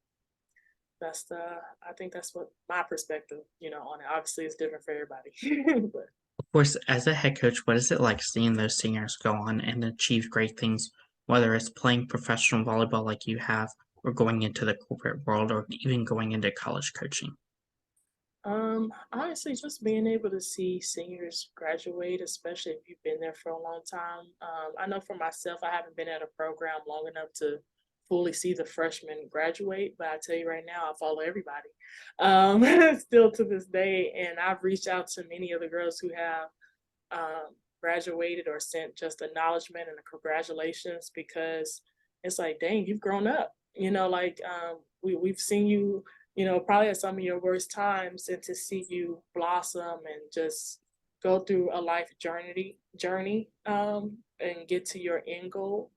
I think that's what my perspective, on it. Obviously, it's different for everybody. But Of course, as a head coach, what is it like seeing those seniors go on and achieve great things, whether it's playing professional volleyball like you have, or going into the corporate world, or even going into college coaching? Honestly, just being able to see seniors graduate, especially if you've been there for a long time. I know for myself, I haven't been at a program long enough to fully see the freshmen graduate, but I tell you right now, I follow everybody, still to this day. And I've reached out to many of the girls who have graduated or sent just acknowledgement and a congratulations, because it's like, dang, you've grown up. Like, we've seen you, probably at some of your worst times, and to see you blossom and just go through a life journey, and get to your end goal.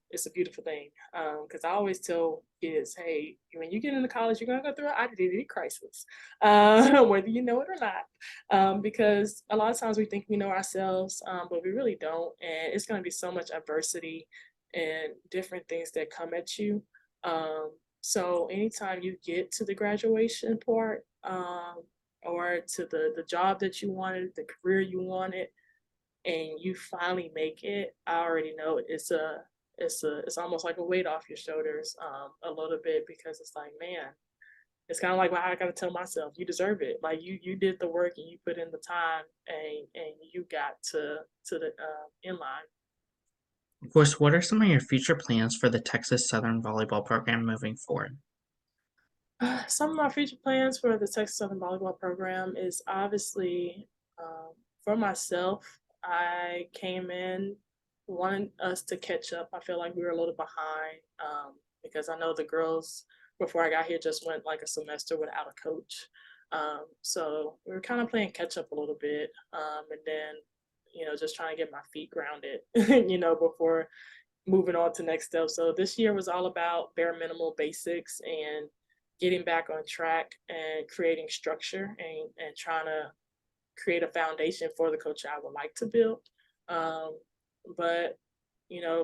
It's a beautiful thing. Because I always tell kids, hey, when you get into college, you're gonna go through an identity crisis, whether you know it or not, because a lot of times we think we know ourselves, but we really don't. And it's going to be so much adversity and different things that come at you. So anytime you get to the graduation part, or to the job that you wanted, the career you wanted, and you finally make it, I already know it's almost like a weight off your shoulders, a little bit, because it's like, man, it's kind of like, well, I gotta tell myself, you deserve it. Like, you did the work and you put in the time, and you got to the end line. Of course, what are some of your future plans for the Texas Southern volleyball program moving forward? Some of my future plans for the Texas Southern volleyball program is obviously, for myself. I came in wanting us to catch up. I feel like we were a little behind, because I know the girls before I got here, just went like a semester without a coach. So we were kind of playing catch up a little bit. And then, just trying to get my feet grounded, before moving on to next steps. So this year was all about bare minimal basics and getting back on track and creating structure and trying to create a foundation for the coach I would like to build. But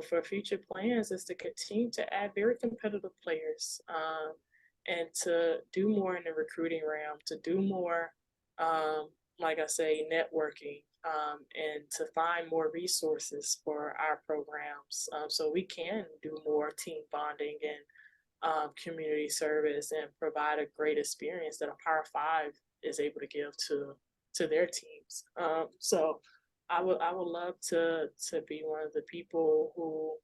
for future plans is to continue to add very competitive players, and to do more in the recruiting realm, to do more, like I say, networking, and to find more resources for our programs, so we can do more team bonding and community service and provide a great experience that a Power Five is able to give to their teams. So I would love to be one of the people who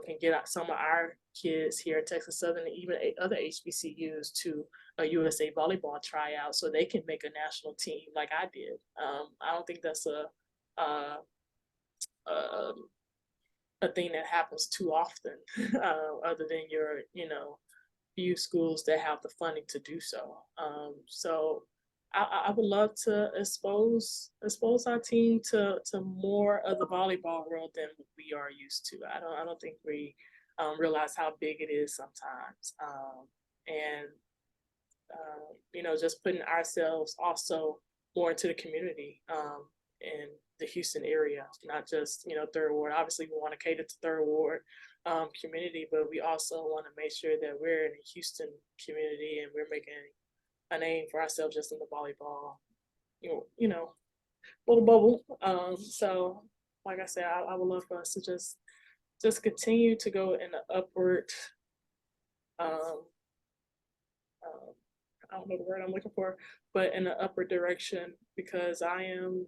can get out some of our kids here at Texas Southern and even other HBCUs to a USA volleyball tryout so they can make a national team like I did. I don't think that's a thing that happens too often, other than your few schools that have the funding to do so. So I would love to expose our team to more of the volleyball world than we are used to. I don't think we realize how big it is sometimes, and just putting ourselves also more into the community, in the Houston area, not just Third Ward. Obviously, we want to cater to Third Ward community, but we also want to make sure that we're in the Houston community and we're making a name for ourselves just in the volleyball, little bubble. So, like I said, I would love for us to just continue to go in the upward. I don't know the word I'm looking for, but in the upward direction, because I'm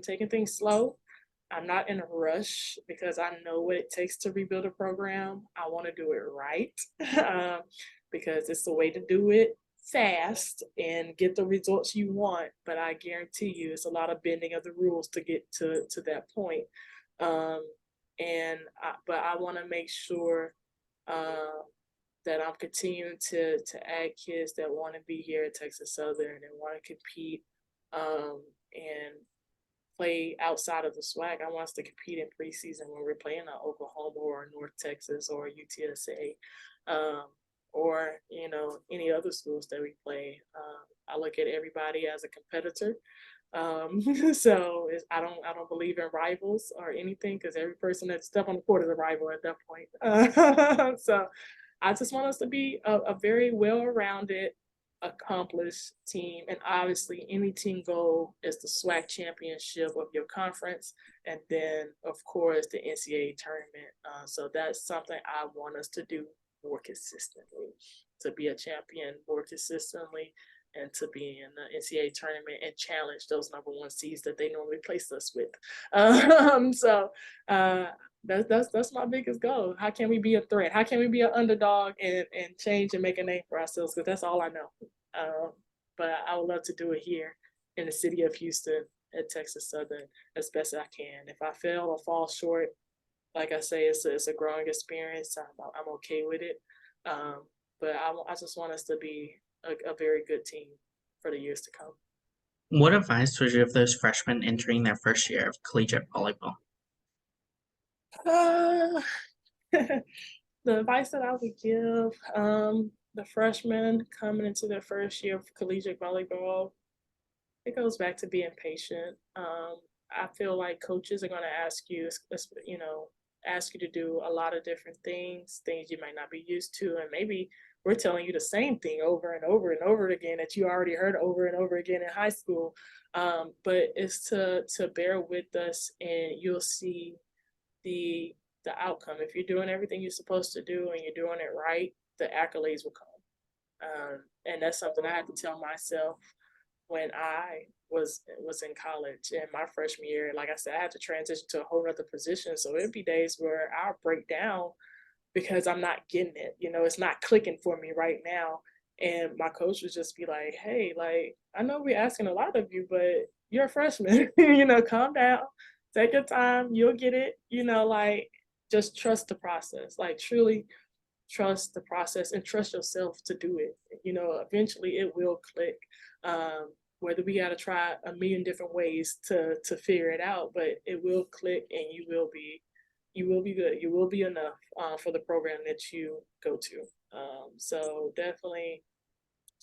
taking things slow. I'm not in a rush because I know what it takes to rebuild a program. I want to do it right, because it's the way to do it fast and get the results you want. But I guarantee you it's a lot of bending of the rules to get to that point. But I want to make sure that I'm continuing to add kids that want to be here at Texas Southern and want to compete, and play outside of the SWAC. I want us to compete in preseason when we're playing at Oklahoma or North Texas or UTSA, or any other schools that we play. I look at everybody as a competitor. So I don't believe in rivals or anything, because every person that steps on the court is a rival at that point. So I just want us to be a very well-rounded, accomplished team. And obviously any team goal is the SWAC championship of your conference, and then of course the NCAA tournament. So that's something I want us to do more consistently, to be a champion more consistently, and to be in the NCAA tournament and challenge those number one seeds that they normally place us with. So that's my biggest goal. How can we be a threat? How can we be an underdog and change and make a name for ourselves? Because that's all I know. But I would love to do it here in the city of Houston at Texas Southern as best as I can. If I fail or fall short, like I say, it's a growing experience. I'm okay with it. But I just want us to be a very good team for the years to come. What advice would you give those freshmen entering their first year of collegiate volleyball? The advice that I would give the freshmen coming into their first year of collegiate volleyball, it goes back to being patient. I feel like coaches are going to ask you to do a lot of different things you might not be used to, and maybe we're telling you the same thing over and over and over again that you already heard over and over again in high school. But it's to bear with us, and you'll see the outcome. If you're doing everything you're supposed to do and you're doing it right, the accolades will come. And that's something I had to tell myself when I was in college in my freshman year. Like I said, I had to transition to a whole other position. So it'd be days where I'll break down because I'm not getting it. It's not clicking for me right now. And my coach would just be like, hey, like, I know we're asking a lot of you, but you're a freshman, calm down, take your time, you'll get it, like, just trust the process. Like, truly, trust the process and trust yourself to do it. Eventually it will click. Whether we got to try a million different ways to figure it out, but it will click, and you will be good. You will be enough for the program that you go to. So definitely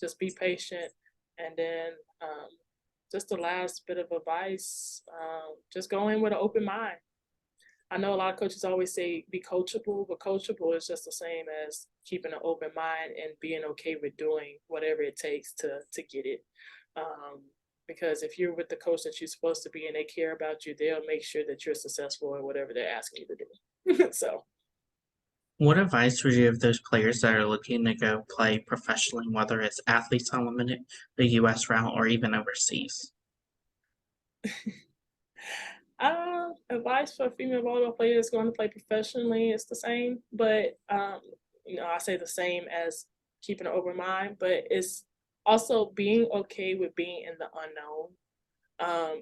just be patient, and then just the last bit of advice, just go in with an open mind. I know a lot of coaches always say be coachable, but coachable is just the same as keeping an open mind and being okay with doing whatever it takes to get it. Um, because if you're with the coach that you're supposed to be and they care about you, they'll make sure that you're successful in whatever they're asking you to do. So, What advice would you give those players that are looking to go play professionally, whether it's Athletes Unlimited, the US route, or even overseas? advice for female volleyball players going to play professionally is the same, but I say the same as keeping an open mind, but it's also being okay with being in the unknown.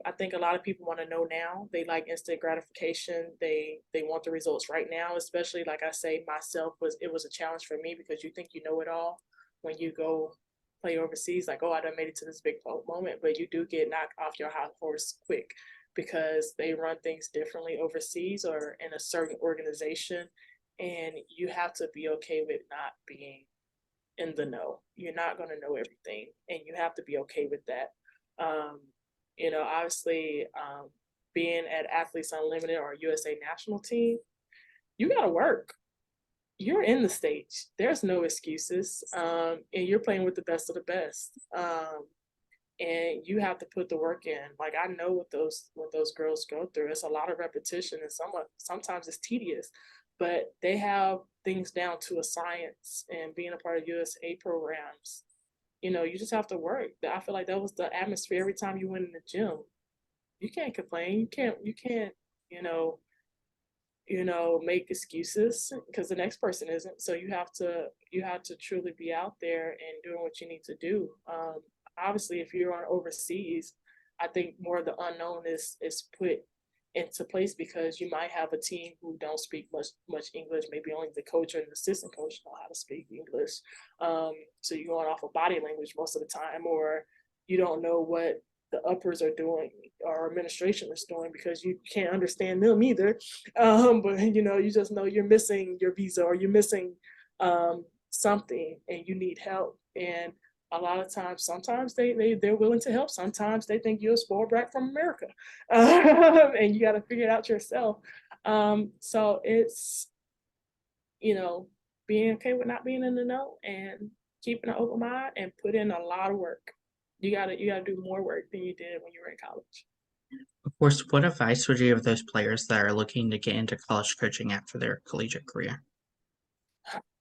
I think a lot of people want to know now. They like instant gratification. They want the results right now. Especially, like I say, myself, it was a challenge for me, because you think you know it all when you go play overseas. Like, oh, I done made it to this big moment, but you do get knocked off your high horse quick, because they run things differently overseas or in a certain organization, and you have to be okay with not being in the know. You're not going to know everything, and you have to be okay with that. Obviously, being at Athletes Unlimited or USA national team, you got to work. You're in the stage. There's no excuses, and you're playing with the best of the best. And you have to put the work in. Like, I know what those girls go through. It's a lot of repetition, and sometimes it's tedious, but they have things down to a science. And being a part of USA programs, you just have to work. I feel like that was the atmosphere every time you went in the gym. You can't complain. You can't, you know, make excuses, because the next person isn't. So you have to truly be out there and doing what you need to do. Obviously, if you're on overseas, I think more of the unknown is put into place, because you might have a team who don't speak much English. Maybe only the coach or the assistant coach know how to speak English. So you're going off of body language most of the time, or you don't know what the uppers are doing or administration is doing, because you can't understand them either. But you just know you're missing your visa, or you're missing something, and you need help. And a lot of times, sometimes they're willing to help. Sometimes they think you're a spoiled brat from America, and you got to figure it out yourself. So it's you know being okay with not being in the know, and keeping an open mind, and put in a lot of work. You gotta do more work than you did when you were in college. Of course, what advice would you give those players that are looking to get into college coaching after their collegiate career?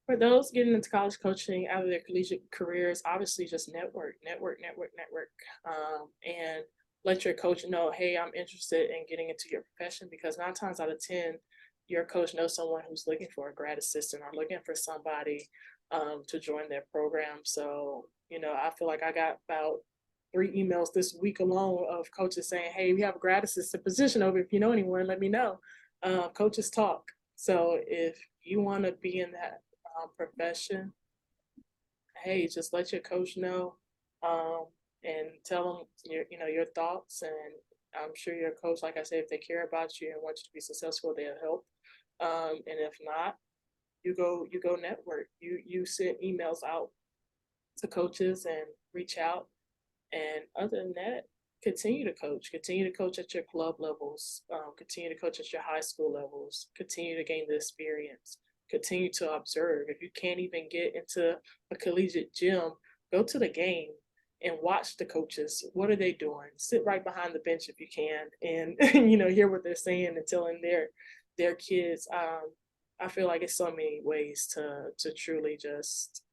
For those getting into college coaching out of their collegiate careers, obviously just network, and let your coach know, hey, I'm interested in getting into your profession, because 9 times out of 10, your coach knows someone who's looking for a grad assistant or looking for somebody to join their program. So, I feel like I got about 3 emails this week alone of coaches saying, hey, we have a grad assistant position over. If you know anyone, let me know. Coaches talk. So if you want to be in that profession, hey, just let your coach know, um, and tell them your thoughts. And I'm sure your coach, like I said, if they care about you and want you to be successful, they'll help. And if not, you go network. You send emails out to coaches and reach out. And other than that, continue to coach. Continue to coach at your club levels. Continue to coach at your high school levels. Continue to gain the experience. Continue to observe. If you can't even get into a collegiate gym, go to the game and watch the coaches. What are they doing? Sit right behind the bench if you can, and hear what they're saying and telling their kids. I feel like it's so many ways to truly just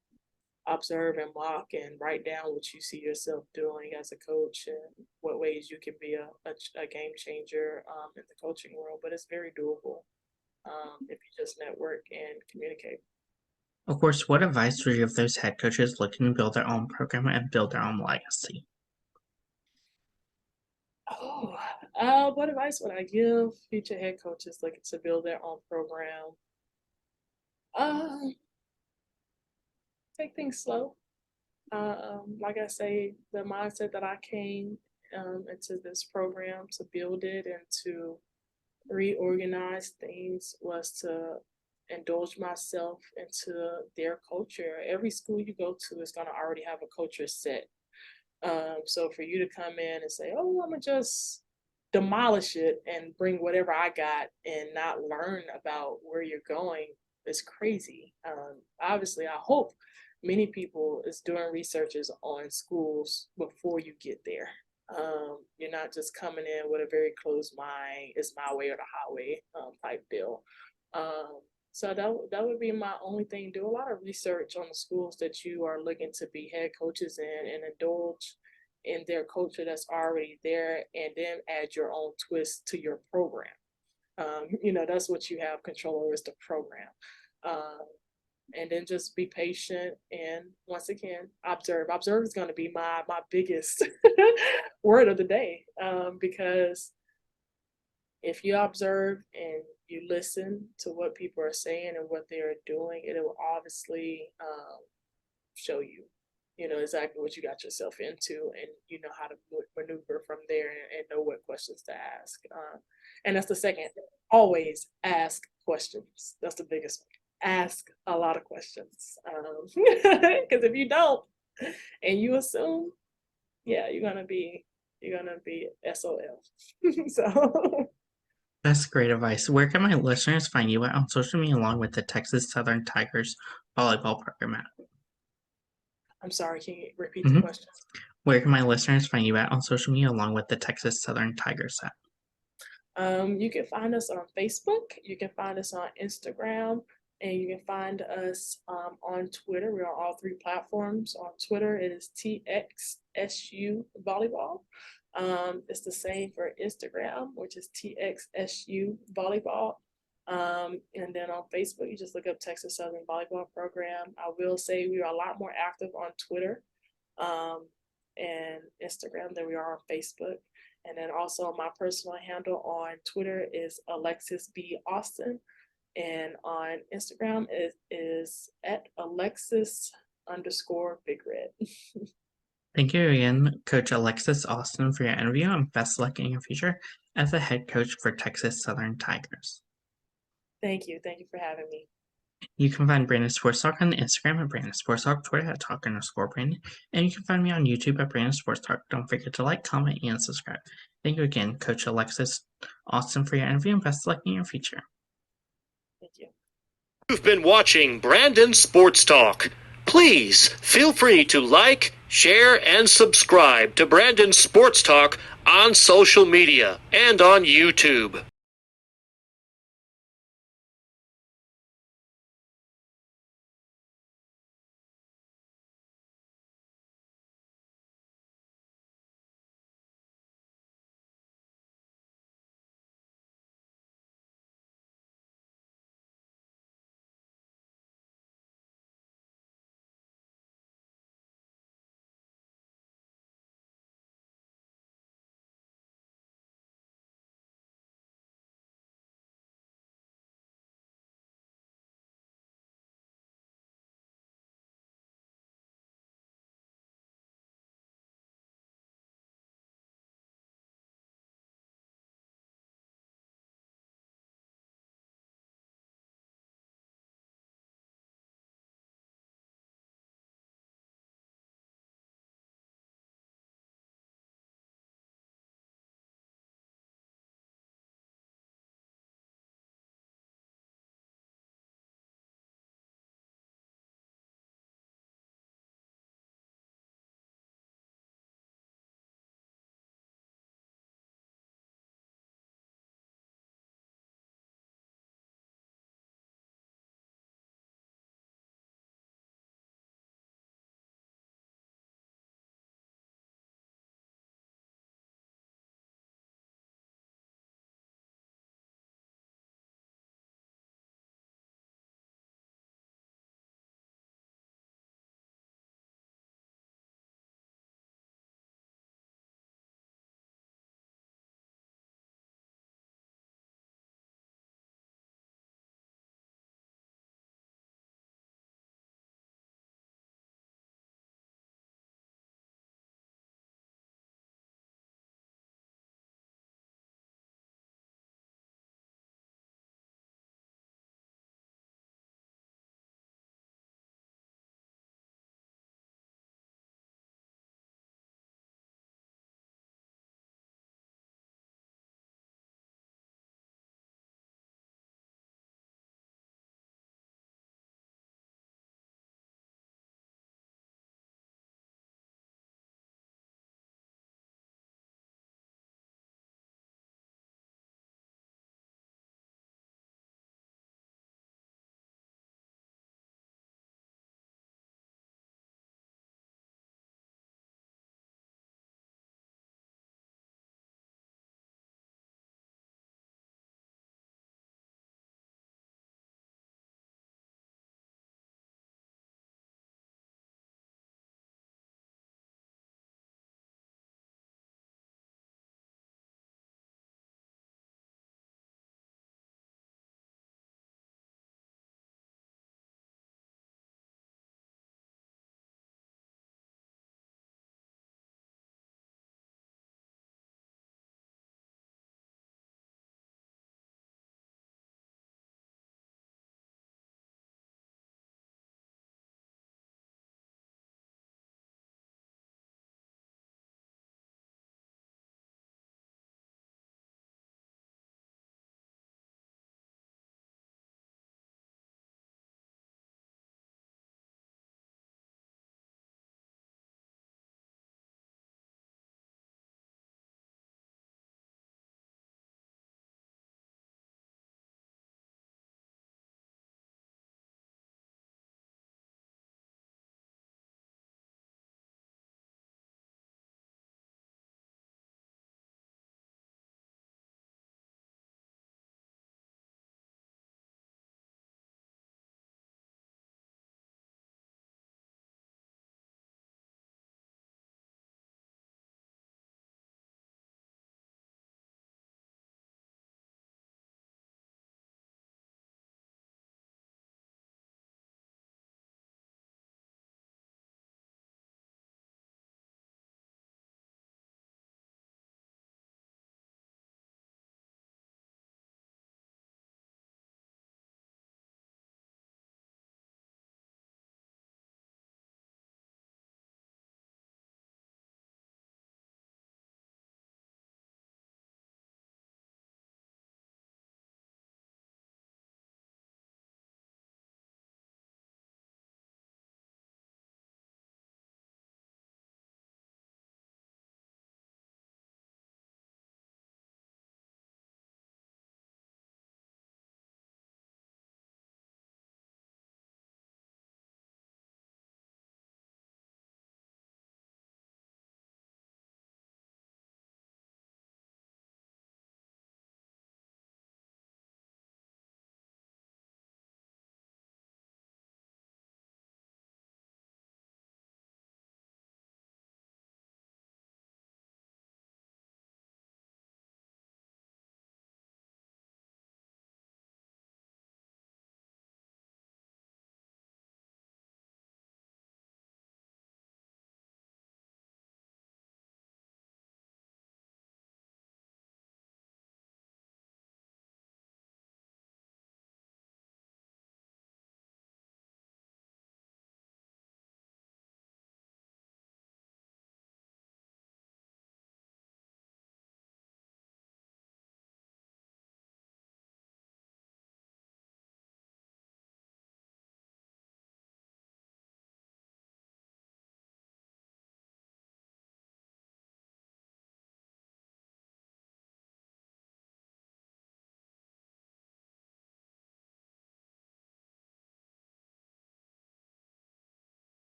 observe and mock and write down what you see yourself doing as a coach, and what ways you can be a game changer in the coaching world. But it's very doable if you just network and communicate. Of course, what advice would you give those head coaches looking to build their own program and build their own legacy? Oh, what advice would I give future head coaches looking to build their own program? Um, take things slow. Like I say, the mindset that I came into this program to build it and to reorganize things was to indulge myself into their culture. Every school you go to is going to already have a culture set. So for you to come in and say, oh, I'm going to just demolish it and bring whatever I got and not learn about where you're going is crazy. Obviously, I hope many people is doing researches on schools before you get there. You're not just coming in with a very closed mind, it's my way or the highway type deal. So that would be my only thing. Do a lot of research on the schools that you are looking to be head coaches in and indulge in their culture that's already there, and then add your own twist to your program. That's what you have control over is the program. And then just be patient and once again observe. Observe is going to be my biggest word of the day, because if you observe and you listen to what people are saying and what they are doing, it will obviously show you exactly what you got yourself into, and you know how to maneuver from there and know what questions to ask. And that's the second. Always ask questions. That's the biggest one. Ask a lot of questions, because if you don't and you assume, yeah, you're gonna be SOL. So That's great advice. Where can my listeners find you at on social media along with the Texas Southern Tigers volleyball program at? I'm sorry, can you repeat the question? Where can my listeners find you at on social media along with the Texas Southern Tigers at? You can find us on Facebook, you can find us on Instagram, and you can find us on Twitter. We're on all three platforms. On Twitter, it is TXSU Volleyball. It's the same for Instagram, which is TXSU Volleyball. And then on Facebook, you just look up Texas Southern Volleyball Program. I will say we are a lot more active on Twitter and Instagram than we are on Facebook. And then also my personal handle on Twitter is Alexis B. Austin. And on Instagram it is at Alexis_Big Red. Thank you again, Coach Alexis Austin, for your interview, and best luck in your future as a head coach for Texas Southern Tigers. Thank you. Thank you for having me. You can find Brandon Sports Talk on Instagram at Brandon Sports Talk, Twitter at Talk_Brandon, and you can find me on YouTube at Brandon Sports Talk. Don't forget to like, comment, and subscribe. Thank you again, Coach Alexis Austin, for your interview, and best luck in your future. Thank you. You've been watching Brandon Sports Talk. Please feel free to like, share, and subscribe to Brandon Sports Talk on social media and on YouTube.